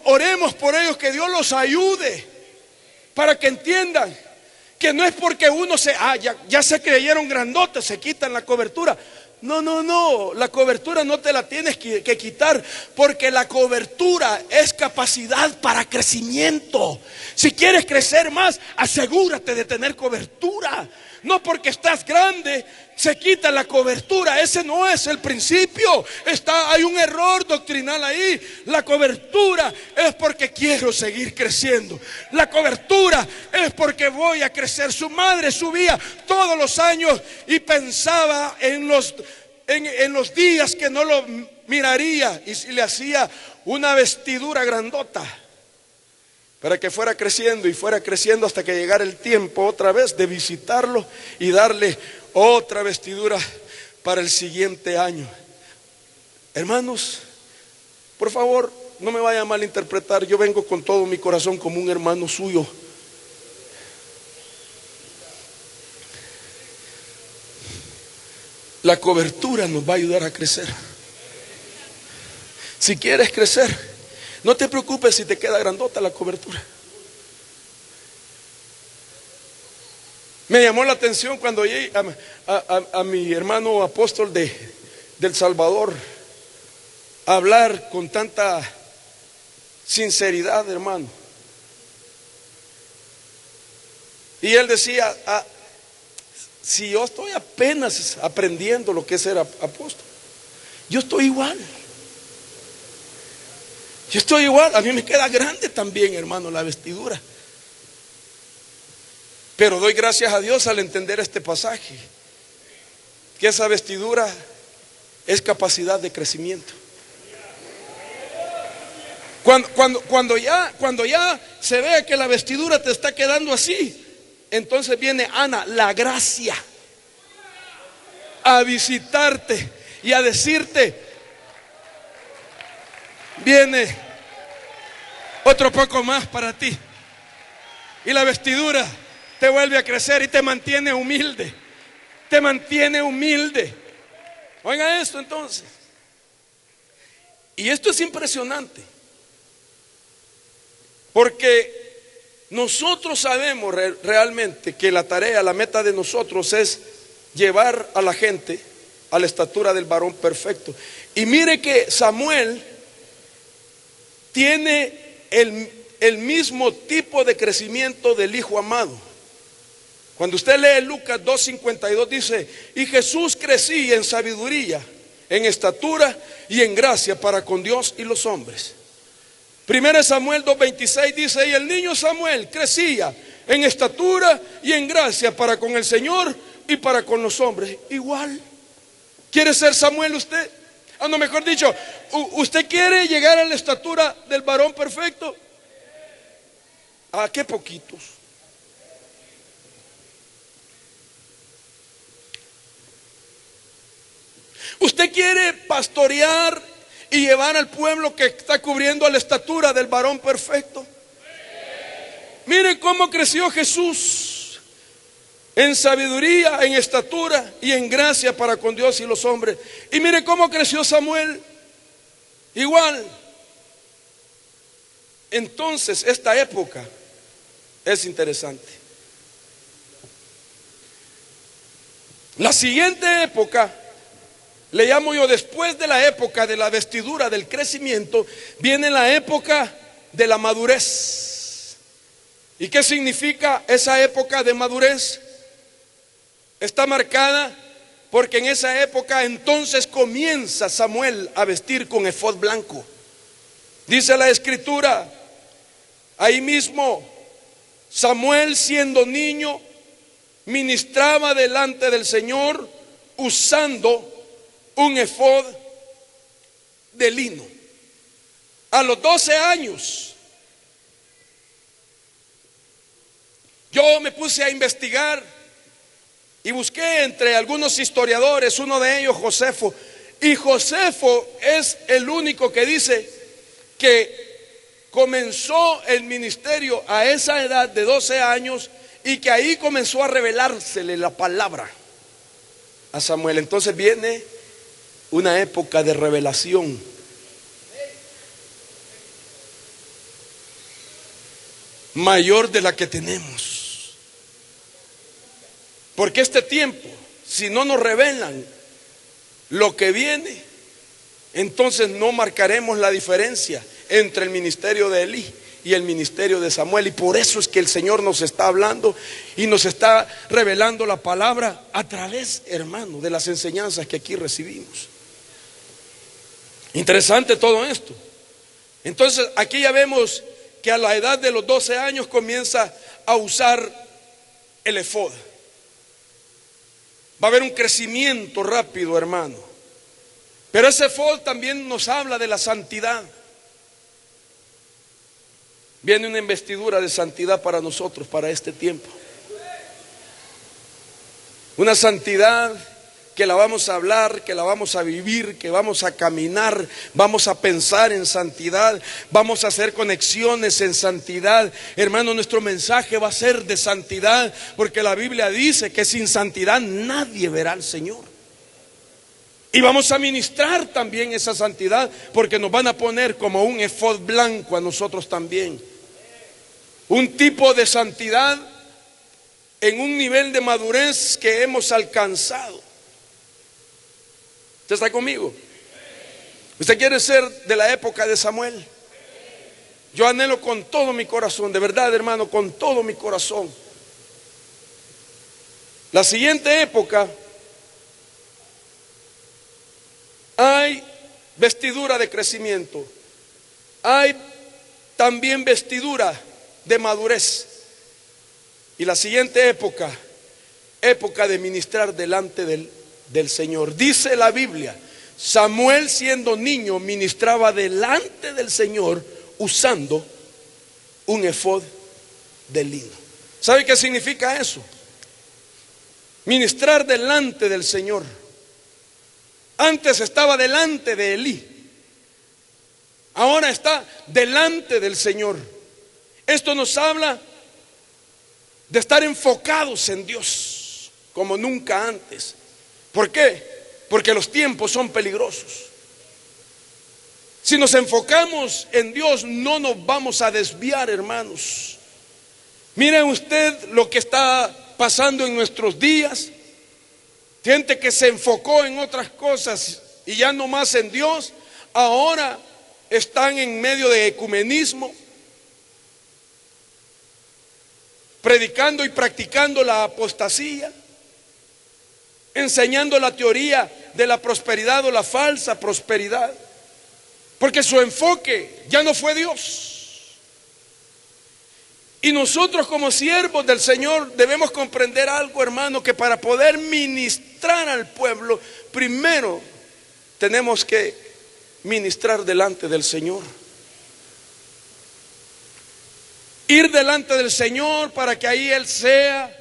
[SPEAKER 2] Oremos por ellos, que Dios los ayude, para que entiendan que no es porque uno ya se creyeron grandotes, se quitan la cobertura. No, la cobertura no te la tienes que quitar, porque la cobertura es capacidad para crecimiento. Si quieres crecer más, asegúrate de tener cobertura. No porque estás grande se quita la cobertura. Ese no es el principio. Hay un error doctrinal ahí. La cobertura es porque quiero seguir creciendo. La cobertura es porque voy a crecer. Su madre subía todos los años y pensaba en los días que no lo miraría, y le hacía una vestidura grandota. para que fuera creciendo y fuera creciendo hasta que llegara el tiempo otra vez de visitarlo y darle otra vestidura para el siguiente año. Hermanos, por favor, no me vaya a malinterpretar. Yo vengo con todo mi corazón como un hermano suyo. La cobertura nos va a ayudar a crecer. Si quieres crecer, no te preocupes si te queda grandota la cobertura. Me llamó la atención cuando oí a mi hermano apóstol del Salvador hablar con tanta sinceridad, hermano. Y él decía, si yo estoy apenas aprendiendo lo que es ser apóstol, yo estoy igual. Yo estoy igual, a mí me queda grande también, hermano, la vestidura. Pero doy gracias a Dios al entender este pasaje, que esa vestidura es capacidad de crecimiento. Cuando ya se ve que la vestidura te está quedando así, entonces viene Ana, la gracia, a visitarte y a decirte, viene otro poco más para ti. Y la vestidura te vuelve a crecer y te mantiene humilde. Te mantiene humilde. Oiga esto entonces. Y esto es impresionante, porque nosotros sabemos realmente que la tarea, la meta de nosotros es llevar a la gente a la estatura del varón perfecto. Y mire que Samuel tiene el mismo tipo de crecimiento del hijo amado. Cuando usted lee Lucas 2:52 dice, y Jesús crecía en sabiduría, en estatura y en gracia para con Dios y los hombres. 1 Samuel 2:26 dice, y el niño Samuel crecía en estatura y en gracia para con el Señor y para con los hombres. Igual. ¿Quiere ser Samuel usted? No, mejor dicho, ¿usted quiere llegar a la estatura del varón perfecto? ¿A qué poquitos? ¿Usted quiere pastorear y llevar al pueblo que está cubriendo a la estatura del varón perfecto? Miren cómo creció Jesús en sabiduría, en estatura y en gracia para con Dios y los hombres. Y miren cómo creció Samuel, igual. Entonces esta época es interesante. La siguiente época, le llamo yo, después de la época de la vestidura del crecimiento, viene la época de la madurez. ¿Y qué significa esa época de madurez? Está marcada porque en esa época entonces comienza Samuel a vestir con efod blanco. Dice la escritura, ahí mismo Samuel, siendo niño, ministraba delante del Señor usando un efod de lino. A los 12 años, yo me puse a investigar y busqué entre algunos historiadores, uno de ellos Josefo, y Josefo es el único que dice que comenzó el ministerio a esa edad de 12 años y que ahí comenzó a revelársele la palabra a Samuel. Entonces viene una época de revelación. Mayor de la que tenemos. Porque este tiempo, si no nos revelan lo que viene, entonces no marcaremos la diferencia entre el ministerio de Elí y el ministerio de Samuel. Y por eso es que el Señor nos está hablando y nos está revelando la palabra a través, hermano, de las enseñanzas que aquí recibimos. Interesante todo esto. Entonces aquí ya vemos que a la edad de los 12 años comienza a usar el efod. Va a haber un crecimiento rápido, hermano. Pero ese efod también nos habla de la santidad. Viene una investidura de santidad para nosotros, para este tiempo. Una santidad que la vamos a hablar, que la vamos a vivir, que vamos a caminar, vamos a pensar en santidad, vamos a hacer conexiones en santidad. Hermano, nuestro mensaje va a ser de santidad, porque la Biblia dice que sin santidad nadie verá al Señor. Y vamos a ministrar también esa santidad, porque nos van a poner como un efod blanco a nosotros también. Un tipo de santidad en un nivel de madurez que hemos alcanzado. ¿Usted está conmigo? ¿Usted quiere ser de la época de Samuel? Yo anhelo con todo mi corazón, de verdad, hermano, con todo mi corazón. La siguiente época, hay vestidura de crecimiento, hay también vestidura de madurez. Y la siguiente época, época de ministrar delante del Señor. Dice la Biblia, Samuel siendo niño ministraba delante del Señor usando un efod de lino. ¿Sabe qué significa eso? Ministrar delante del Señor. Antes estaba delante de Elí, ahora está delante del Señor. Esto nos habla de estar enfocados en Dios como nunca antes. ¿Por qué? Porque los tiempos son peligrosos. Si nos enfocamos en Dios, no nos vamos a desviar, hermanos. Miren usted lo que está pasando en nuestros días. Gente que se enfocó en otras cosas y ya no más en Dios, ahora están en medio de ecumenismo, predicando y practicando la apostasía, enseñando la teoría de la prosperidad o la falsa prosperidad, porque su enfoque ya no fue Dios. Y nosotros como siervos del Señor debemos comprender algo, hermano, que para poder ministrar al pueblo, primero tenemos que ministrar delante del Señor. Ir delante del Señor para que ahí Él sea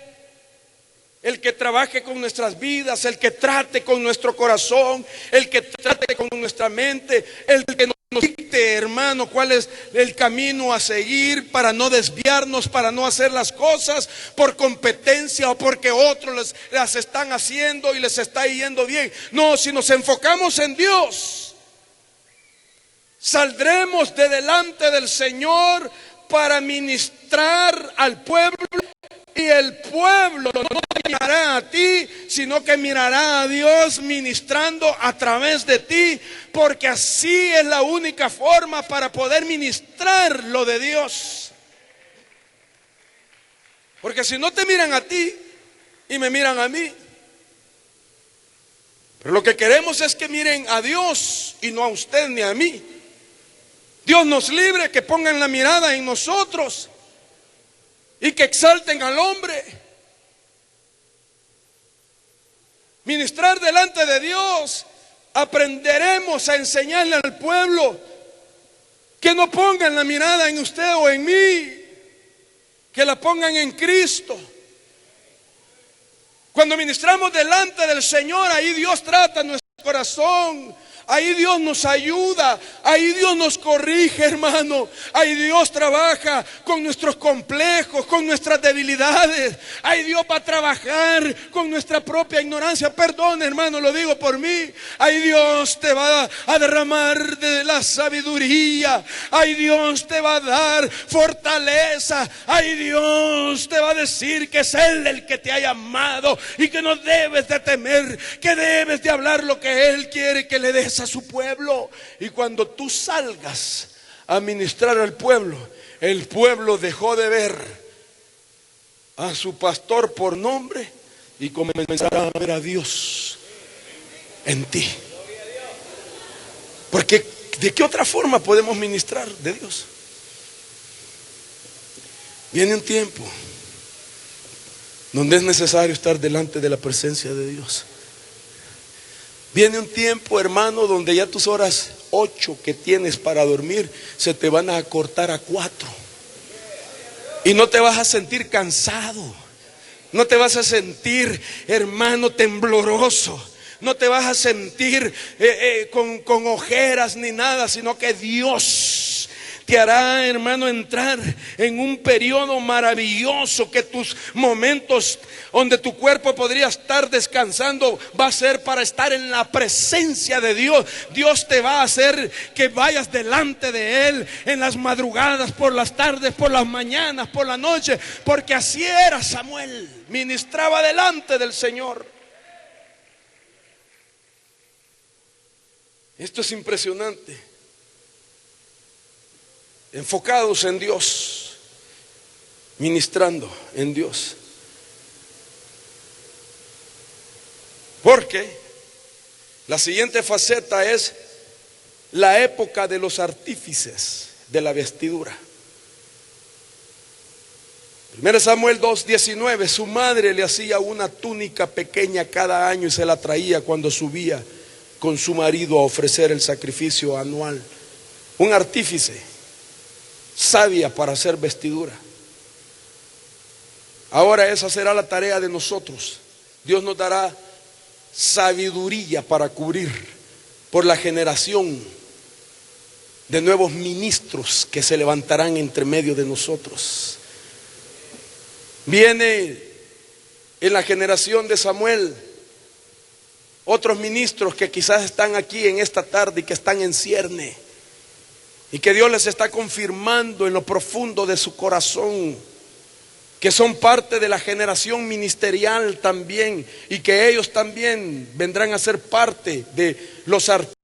[SPEAKER 2] el que trabaje con nuestras vidas, el que trate con nuestro corazón, el que trate con nuestra mente, el que nos dicte, hermano, cuál es el camino a seguir para no desviarnos, para no hacer las cosas por competencia o porque otros las están haciendo y les está yendo bien. No, si nos enfocamos en Dios, saldremos de delante del Señor para ministrar al pueblo. Y el pueblo no te mirará a ti, sino que mirará a Dios ministrando a través de ti, porque así es la única forma para poder ministrar lo de Dios. Porque si no te miran a ti y me miran a mí, pero lo que queremos es que miren a Dios y no a usted ni a mí. Dios nos libre, que pongan la mirada en nosotros y que exalten al hombre. Ministrar delante de Dios, aprenderemos a enseñarle al pueblo que no pongan la mirada en usted o en mí, que la pongan en Cristo. Cuando ministramos delante del Señor, ahí Dios trata nuestro corazón. Ahí Dios nos ayuda, ahí Dios nos corrige, hermano. Ahí Dios trabaja con nuestros complejos, con nuestras debilidades. Ahí Dios va a trabajar con nuestra propia ignorancia. Perdón, hermano, lo digo por mí. Ahí Dios te va a derramar de la sabiduría. Ahí Dios te va a dar fortaleza. Ahí Dios te va a decir que es Él el que te ha llamado y que no debes de temer, que debes de hablar lo que Él quiere que le des a su pueblo. Y cuando tú salgas a ministrar al pueblo, el pueblo dejó de ver a su pastor por nombre y comenzará a ver a Dios en ti. Porque ¿de qué otra forma podemos ministrar de Dios? Viene un tiempo donde es necesario estar delante de la presencia de Dios. Viene un tiempo, hermano, donde ya tus horas 8 que tienes para dormir se te van a acortar a 4. Y no te vas a sentir cansado. No te vas a sentir, hermano, tembloroso. No te vas a sentir con ojeras ni nada, sino que Dios te hará, hermano, entrar en un periodo maravilloso, que tus momentos donde tu cuerpo podría estar descansando va a ser para estar en la presencia de Dios. Dios te va a hacer que vayas delante de Él en las madrugadas, por las tardes, por las mañanas, por la noche, porque así era Samuel, ministraba delante del Señor. Esto es impresionante. Enfocados en Dios, ministrando en Dios. Porque la siguiente faceta es la época de los artífices de la vestidura. 1 Samuel 2:19, su madre le hacía una túnica pequeña cada año y se la traía cuando subía con su marido a ofrecer el sacrificio anual. Un artífice, sabia para hacer vestidura. Ahora esa será la tarea de nosotros. Dios nos dará sabiduría para cubrir por la generación de nuevos ministros que se levantarán entre medio de nosotros. Viene en la generación de Samuel otros ministros que quizás están aquí en esta tarde y que están en cierne, y que Dios les está confirmando en lo profundo de su corazón que son parte de la generación ministerial también, y que ellos también vendrán a ser parte de los artistas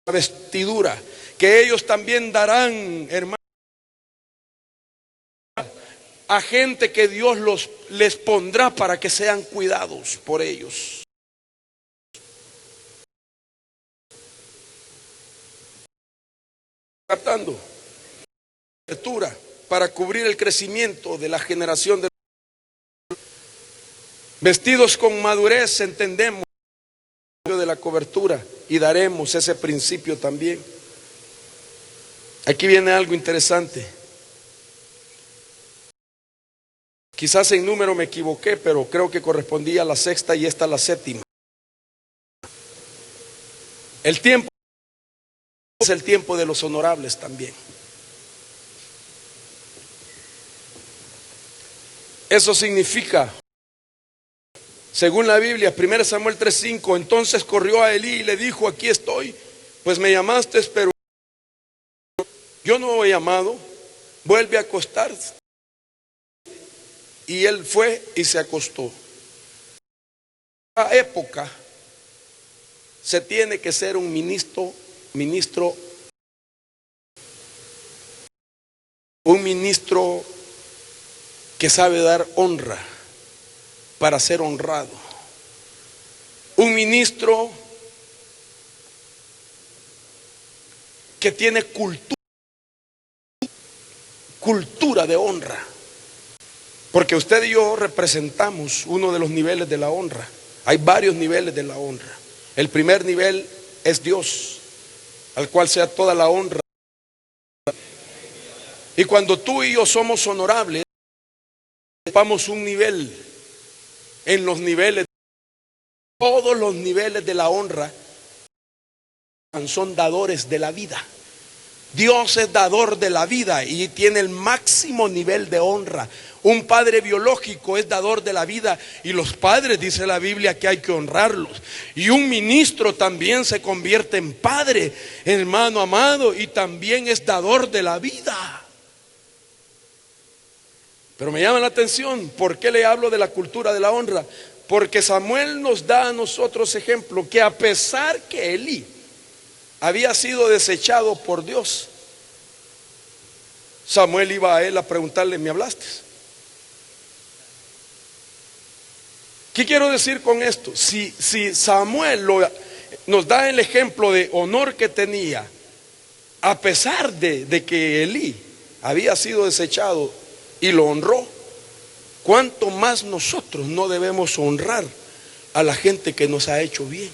[SPEAKER 2] de la vestidura, que ellos también darán, hermanos, a gente que Dios les pondrá para que sean cuidados por ellos. Captando cobertura para cubrir el crecimiento de la generación de vestidos con madurez, entendemos de la cobertura y daremos ese principio también. Aquí viene algo interesante. Quizás en número me equivoqué, pero creo que correspondía a la sexta y esta a la séptima. El tiempo es el tiempo de los honorables también. Eso significa, según la Biblia, 1 Samuel 3:5, entonces corrió a Elí y le dijo, aquí estoy, pues me llamaste, pero yo no he llamado, vuelve a acostarse. Y él fue y se acostó. En esta época se tiene que ser un ministro, un ministro que sabe dar honra para ser honrado, un ministro que tiene cultura de honra, porque usted y yo representamos uno de los niveles de la honra. Hay varios niveles de la honra. El primer nivel es Dios, al cual sea toda la honra. Y cuando tú y yo somos honorables, ocupamos un nivel en los niveles, todos los niveles de la honra son dadores de la vida. Dios es dador de la vida y tiene el máximo nivel de honra. Un padre biológico es dador de la vida y los padres, dice la Biblia, que hay que honrarlos. Y un ministro también se convierte en padre, hermano amado, y también es dador de la vida. Pero me llama la atención, ¿por qué le hablo de la cultura de la honra? Porque Samuel nos da a nosotros ejemplo que a pesar que Elí había sido desechado por Dios, Samuel iba a él a preguntarle, ¿me hablaste? ¿Qué quiero decir con esto? Si Samuel nos da el ejemplo de honor que tenía, a pesar de que Elí había sido desechado y lo honró, ¿cuánto más nosotros no debemos honrar a la gente que nos ha hecho bien?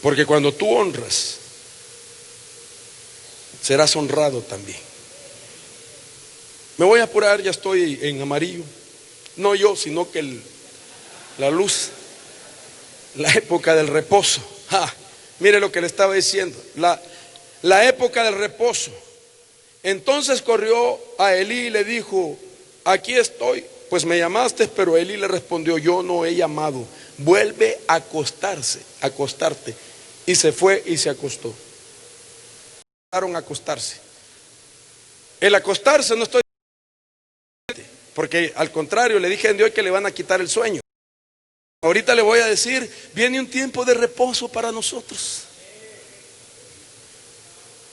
[SPEAKER 2] Porque cuando tú honras, serás honrado también. Me voy a apurar, ya estoy en amarillo. No yo, sino que la luz, la época del reposo. Mire lo que le estaba diciendo, la época del reposo. Entonces corrió a Elí y le dijo: aquí estoy, pues me llamaste. Pero Elí le respondió: yo no he llamado, vuelve a acostarte. Y se fue y se acostó. A acostarse. El acostarse no estoy, porque al contrario le dije en Dios que le van a quitar el sueño. Ahorita le voy a decir, viene un tiempo de reposo para nosotros.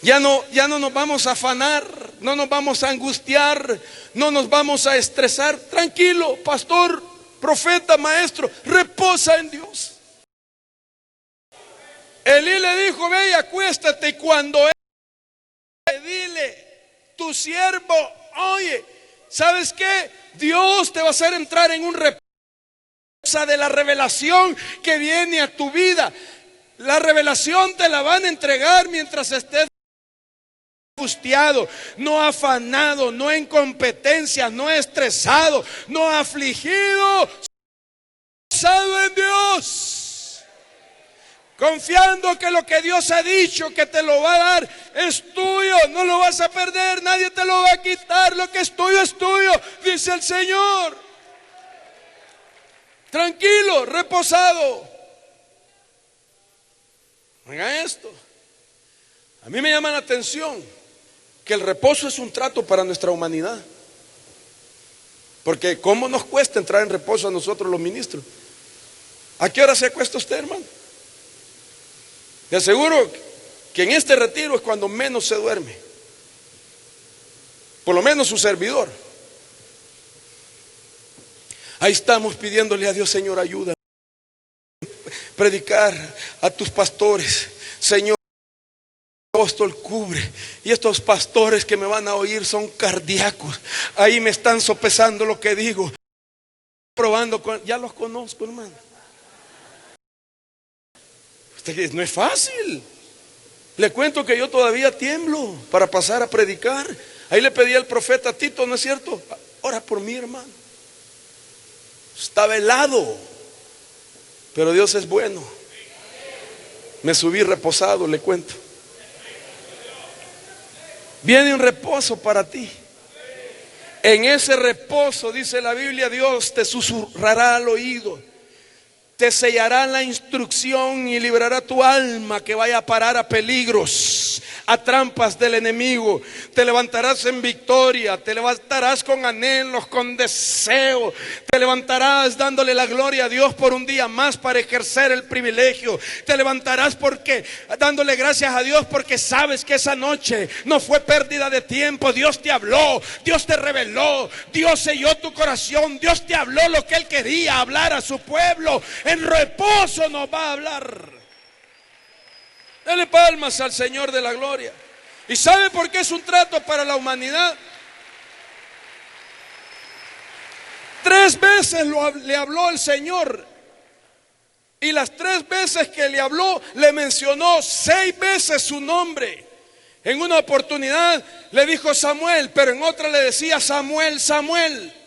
[SPEAKER 2] Ya no nos vamos a afanar, no nos vamos a angustiar, no nos vamos a estresar. Tranquilo, pastor, profeta, maestro, reposa en Dios. Elí le dijo: ve y acuéstate. Y cuando él le dile: tu siervo, oye, ¿sabes qué? Dios te va a hacer entrar en un reposo de la revelación que viene a tu vida. La revelación te la van a entregar mientras estés angustiado, no afanado, no en competencia, no estresado, no afligido, basado en Dios, confiando que lo que Dios ha dicho que te lo va a dar es tuyo, no lo vas a perder, nadie te lo va a quitar. Lo que es tuyo, dice el Señor. Tranquilo, reposado. Oiga esto, a mí me llama la atención que el reposo es un trato para nuestra humanidad. Porque ¿cómo nos cuesta entrar en reposo a nosotros los ministros? ¿A qué hora se acuesta usted, hermano? Te aseguro que en este retiro es cuando menos se duerme. Por lo menos su servidor. Ahí estamos pidiéndole a Dios: Señor, ayuda. Predicar a tus pastores, Señor. Apóstol, cubre. Y estos pastores que me van a oír son cardíacos. Ahí me están sopesando lo que digo. Probando, ya los conozco, hermano. No es fácil. Le cuento que yo todavía tiemblo para pasar a predicar. Ahí le pedí al profeta Tito, ¿no es cierto? Ora por mí, hermano. Está velado, pero Dios es bueno. Me subí reposado, le cuento. Viene un reposo para ti. En ese reposo, dice la Biblia, Dios te susurrará al oído, te sellará la instrucción y librará tu alma que vaya a parar a peligros, a trampas del enemigo. Te levantarás en victoria, te levantarás con anhelos, con deseo. Te levantarás dándole la gloria a Dios por un día más para ejercer el privilegio. Te levantarás dándole gracias a Dios porque sabes que esa noche no fue pérdida de tiempo. Dios te habló, Dios te reveló, Dios selló tu corazón, Dios te habló lo que Él quería hablar a su pueblo. En reposo nos va a hablar. Dale palmas al Señor de la gloria. ¿Y sabe por qué es un trato para la humanidad? 3 veces le habló el Señor. Y las 3 veces que le habló, le mencionó 6 veces su nombre. En una oportunidad le dijo Samuel, pero en otra le decía Samuel, Samuel.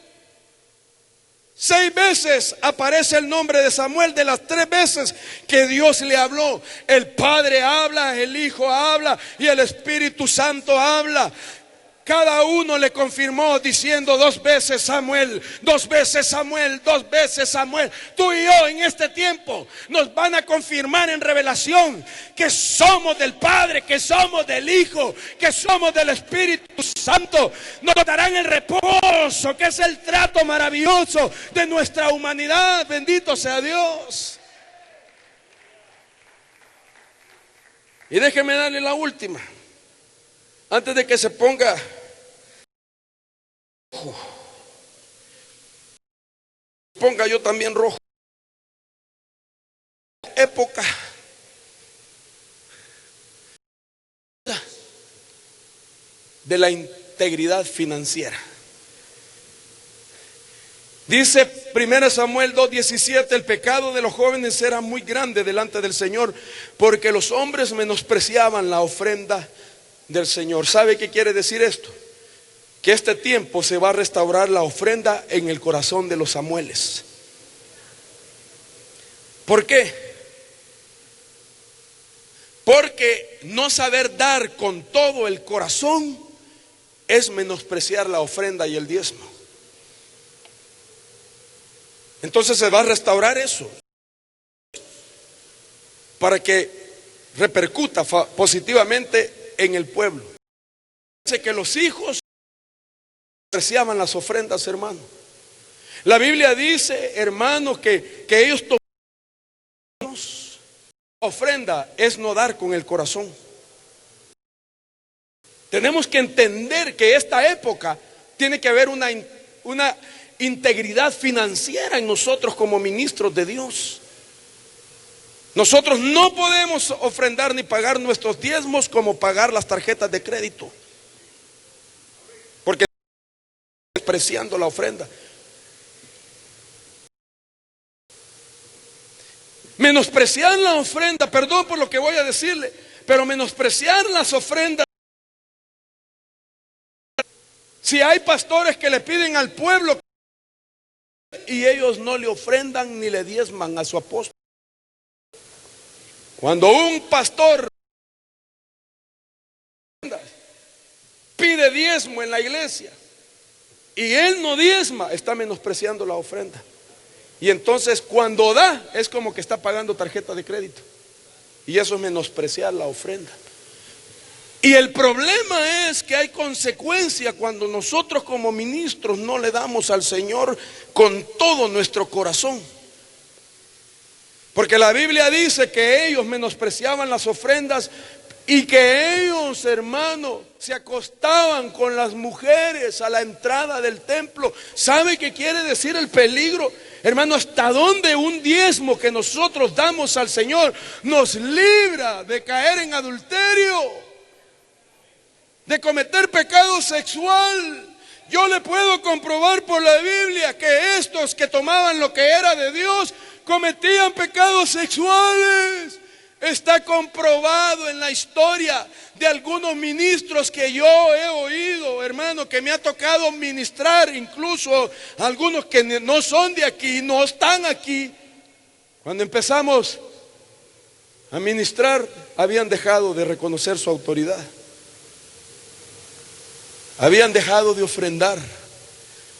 [SPEAKER 2] 6 veces aparece el nombre de Samuel de las 3 veces que Dios le habló. El Padre habla, el Hijo habla y el Espíritu Santo habla. Cada uno le confirmó diciendo 2 veces Samuel, 2 veces Samuel, 2 veces Samuel. Tú y yo en este tiempo nos van a confirmar en revelación que somos del Padre, que somos del Hijo, que somos del Espíritu Santo. Nos darán el reposo, que es el trato maravilloso de nuestra humanidad. Bendito sea Dios. Y déjeme darle la última, antes de que se ponga rojo. Ponga yo también rojo. Época de la integridad financiera. Dice 1 Samuel 2:17, el pecado de los jóvenes era muy grande delante del Señor, porque los hombres menospreciaban la ofrenda del Señor. ¿Sabe qué quiere decir esto? Que este tiempo se va a restaurar la ofrenda en el corazón de los Samueles. ¿Por qué? Porque no saber dar con todo el corazón es menospreciar la ofrenda y el diezmo. Entonces se va a restaurar eso para que repercuta positivamente en el pueblo. Dice que los hijos apreciaban las ofrendas, hermano. La Biblia dice, hermano, que ellos tomaban. Ofrenda es no dar con el corazón. Tenemos que entender que esta época tiene que haber una integridad financiera en nosotros como ministros de Dios. Nosotros no podemos ofrendar ni pagar nuestros diezmos como pagar las tarjetas de crédito, porque estamos despreciando la ofrenda. Menospreciar la ofrenda, perdón por lo que voy a decirle, pero menospreciar las ofrendas. Si hay pastores que le piden al pueblo y ellos no le ofrendan ni le diezman a su apóstol. Cuando un pastor pide diezmo en la iglesia y él no diezma, está menospreciando la ofrenda. Y entonces cuando da, es como que está pagando tarjeta de crédito. Y eso es menospreciar la ofrenda. Y el problema es que hay consecuencia cuando nosotros como ministros no le damos al Señor con todo nuestro corazón. Porque la Biblia dice que ellos menospreciaban las ofrendas y que ellos, hermano, se acostaban con las mujeres a la entrada del templo. ¿Sabe qué quiere decir el peligro? Hermano, hasta dónde un diezmo que nosotros damos al Señor nos libra de caer en adulterio, de cometer pecado sexual. Yo le puedo comprobar por la Biblia que estos que tomaban lo que era de Dios cometían pecados sexuales. Está comprobado en la historia de algunos ministros que yo he oído, hermano, que me ha tocado ministrar, incluso algunos que no son de aquí, no están aquí. Cuando empezamos a ministrar, habían dejado de reconocer su autoridad. Habían dejado de ofrendar,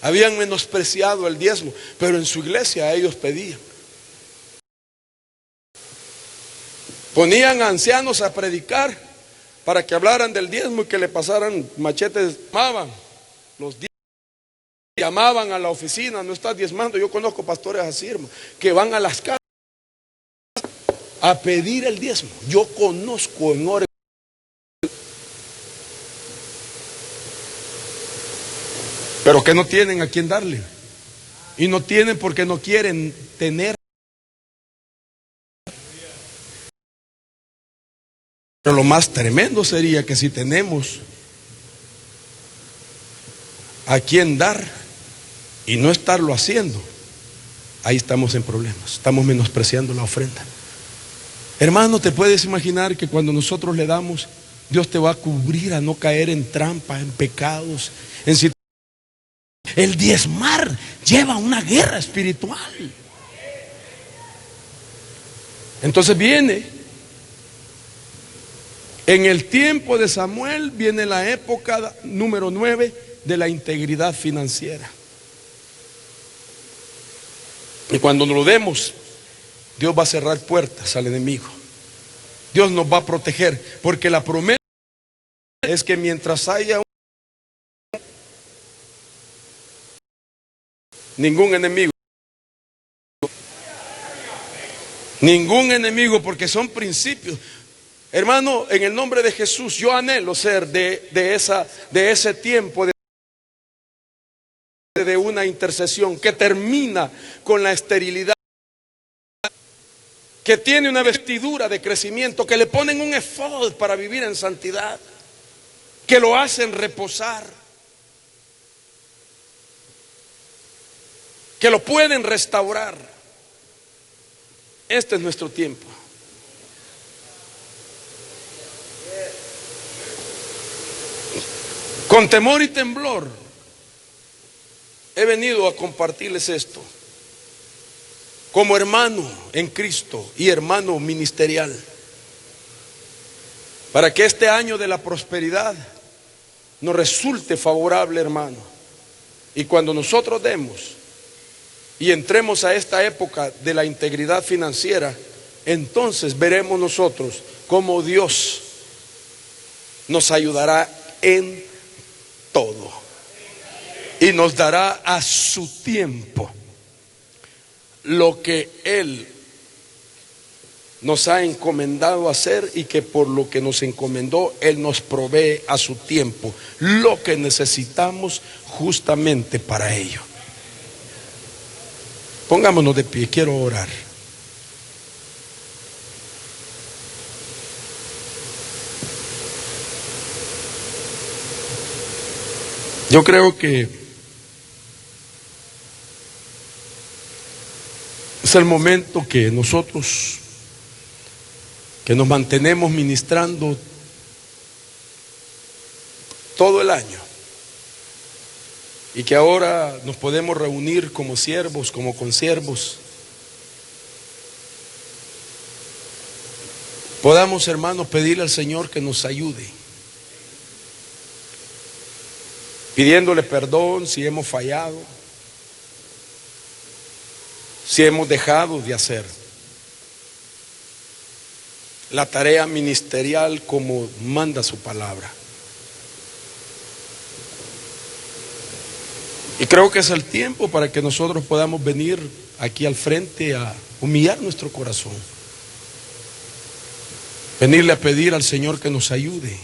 [SPEAKER 2] habían menospreciado el diezmo, pero en su iglesia ellos pedían. Ponían a ancianos a predicar para que hablaran del diezmo y que le pasaran machetes. Los diezmos, llamaban a la oficina, no estás diezmando. Yo conozco pastores así, hermano, que van a las casas a pedir el diezmo. Yo conozco en Oregon. Pero que no tienen a quién darle. Y no tienen porque no quieren tener. Pero lo más tremendo sería que si tenemos a quién dar y no estarlo haciendo, ahí estamos en problemas. Estamos menospreciando la ofrenda. Hermano, ¿te puedes imaginar que cuando nosotros le damos, Dios te va a cubrir a no caer en trampa, en pecados, en situaciones? El diezmar lleva una guerra espiritual. Entonces viene, en el tiempo de Samuel, viene la época número 9 de la integridad financiera. Y cuando nos lo demos, Dios va a cerrar puertas al enemigo. Dios nos va a proteger, porque la promesa es que mientras haya ningún enemigo, porque son principios. Hermano, en el nombre de Jesús, yo anhelo ser de ese tiempo de una intercesión que termina con la esterilidad, que tiene una vestidura de crecimiento, que le ponen un efod para vivir en santidad, que lo hacen reposar. que lo pueden restaurar. Este es nuestro tiempo. Con temor y temblor he venido a compartirles esto como hermano en Cristo y hermano ministerial, para que este año de la prosperidad nos resulte favorable, hermano. Y cuando nosotros demos y entremos a esta época de la integridad financiera, entonces veremos nosotros cómo Dios nos ayudará en todo y nos dará a su tiempo lo que Él nos ha encomendado hacer, y que por lo que nos encomendó Él nos provee a su tiempo lo que necesitamos justamente para ello. Pongámonos de pie, quiero orar. Yo creo que es el momento que nosotros, que nos mantenemos ministrando todo el año, y que ahora nos podemos reunir como siervos, como consiervos, podamos, hermanos, pedirle al Señor que nos ayude, pidiéndole perdón si hemos fallado, si hemos dejado de hacer la tarea ministerial como manda su palabra. Y creo que es el tiempo para que nosotros podamos venir aquí al frente a humillar nuestro corazón, venirle a pedir al Señor que nos ayude.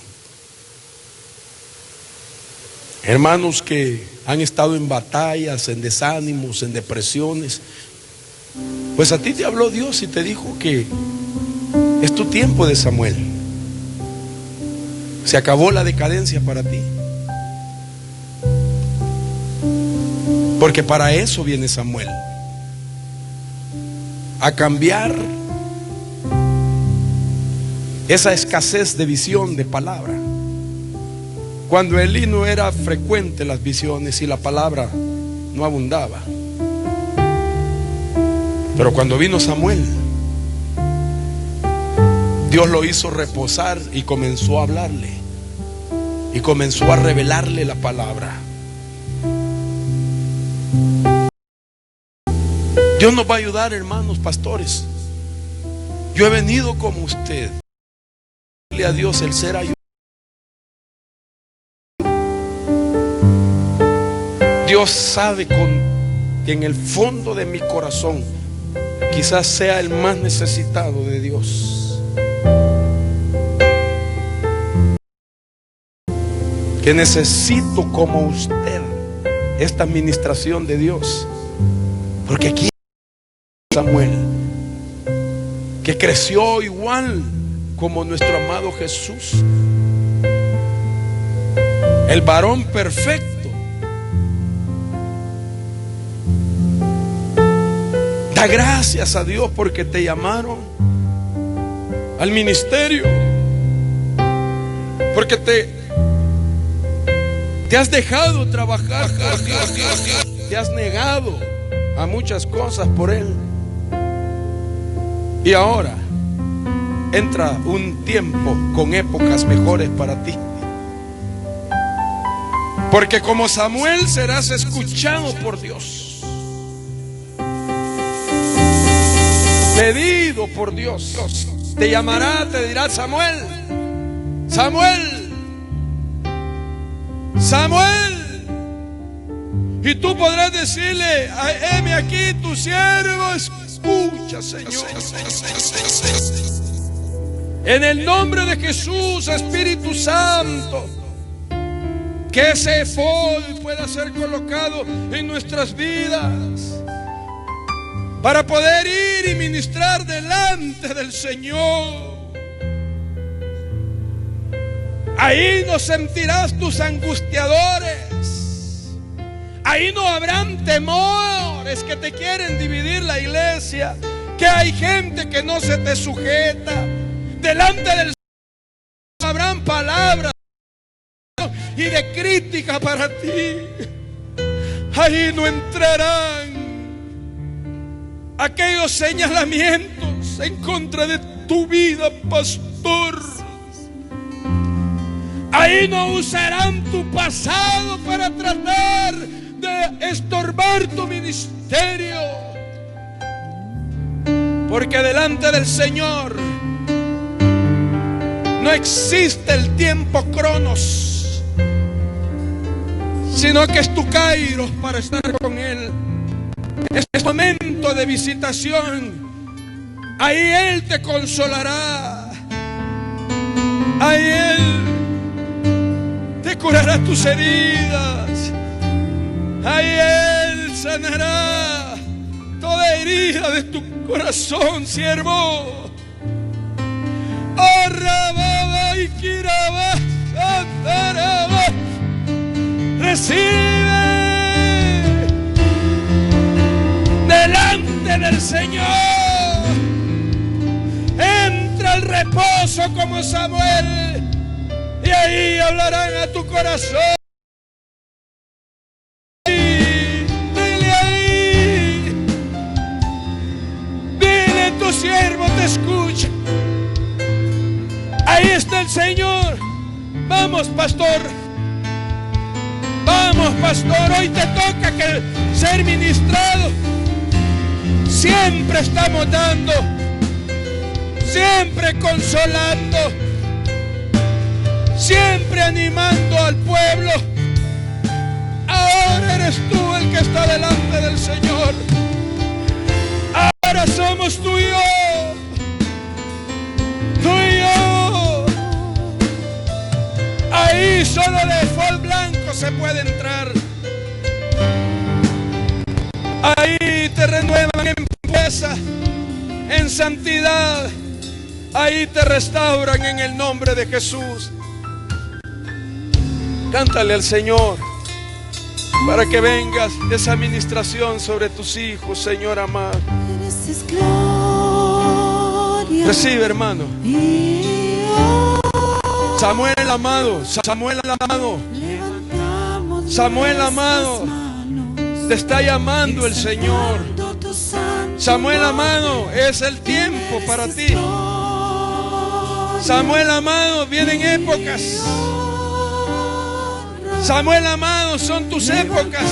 [SPEAKER 2] Hermanos que han estado en batallas, en desánimos, en depresiones, pues a ti te habló Dios y te dijo que es tu tiempo de Samuel. Se acabó la decadencia para ti, porque para eso viene Samuel, a cambiar esa escasez de visión, de palabra. Cuando Elí no era frecuente las visiones y la palabra no abundaba, pero cuando vino Samuel, Dios lo hizo reposar y comenzó a hablarle y comenzó a revelarle la palabra. Dios nos va a ayudar, hermanos pastores. Yo he venido como usted, dile a Dios el ser ayudado. Dios sabe que en el fondo de mi corazón quizás sea el más necesitado de Dios, que necesito como usted esta administración de Dios, porque aquí Samuel, que creció igual como nuestro amado Jesús, el varón perfecto. Da gracias a Dios porque te llamaron al ministerio, porque te has dejado trabajar, te has negado a muchas cosas por Él, y ahora entra un tiempo con épocas mejores para ti, porque como Samuel serás escuchado por Dios, pedido por Dios. Te llamará, te dirá: Samuel, Samuel, Samuel. Y tú podrás decirle: heme aquí, tu siervo, escucha, Señor. En el nombre de Jesús, Espíritu Santo, que ese efod pueda ser colocado en nuestras vidas, para poder ir y ministrar delante del Señor. Ahí no sentirás tus angustiadores, Ahí no habrán temores que te quieren dividir la iglesia, que hay gente que no se te sujeta. Delante del Señor no habrán palabras y de crítica para ti. Ahí no entrarán aquellos señalamientos en contra de tu vida, pastor. Ahí no usarán tu pasado para tratar de estorbar tu ministerio. Porque delante del Señor no existe el tiempo cronos, sino que es tu kairos para estar con Él. Es momento de visitación. Ahí Él te consolará. Ahí Él te curará tus heridas. Ahí Él sanará toda herida de tu corazón, siervo. Recibe delante del Señor. Entra al reposo como Samuel, y ahí hablarán a tu corazón. Dile ahí, dile, tu siervo te escucha. Ahí está el Señor. Vamos, pastor. Vamos, pastor. Hoy te toca ser ministrado. Siempre estamos dando, siempre consolando, siempre animando al pueblo. Ahora eres tú el que está delante del Señor. Ahora somos tú y yo. Tú y yo. Ahí solo de fol blanco se puede entrar. Ahí te renuevan en pureza, en santidad. Ahí te restauran en el nombre de Jesús. Cántale al Señor para que vengas esa administración sobre tus hijos, Señor amado. Recibe, hermano. Samuel amado, Samuel amado, Samuel amado, te está llamando el Señor. Samuel amado, es el tiempo para ti. Samuel amado, vienen épocas. Samuel amado, son tus épocas.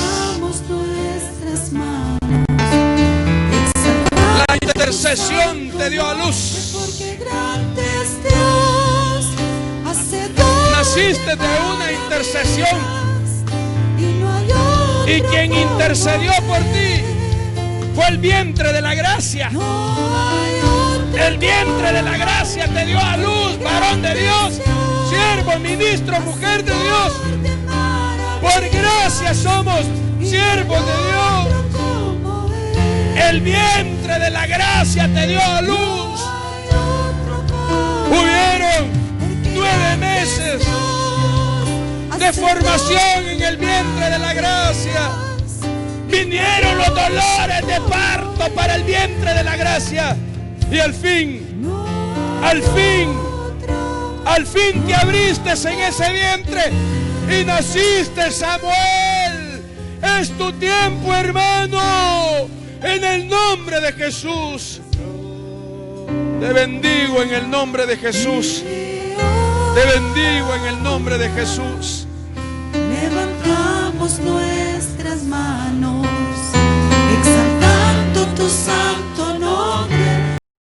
[SPEAKER 2] La intercesión te dio a luz. Naciste de una intercesión. Y quien intercedió por ti fue el vientre de la gracia. El vientre de la gracia te dio a luz, varón de Dios, siervo, ministro, mujer de Dios. Por gracia somos siervos de Dios. El vientre de la gracia te dio a luz. Hubieron 9 meses de formación en el vientre de la gracia. Vinieron los dolores de parto para el vientre de la gracia. Y al fin te abriste en ese vientre y naciste, Samuel. Es tu tiempo, hermano, en el nombre de Jesús. Te bendigo en el nombre de Jesús. Te bendigo en el nombre de Jesús.
[SPEAKER 3] Levantamos nuestras manos.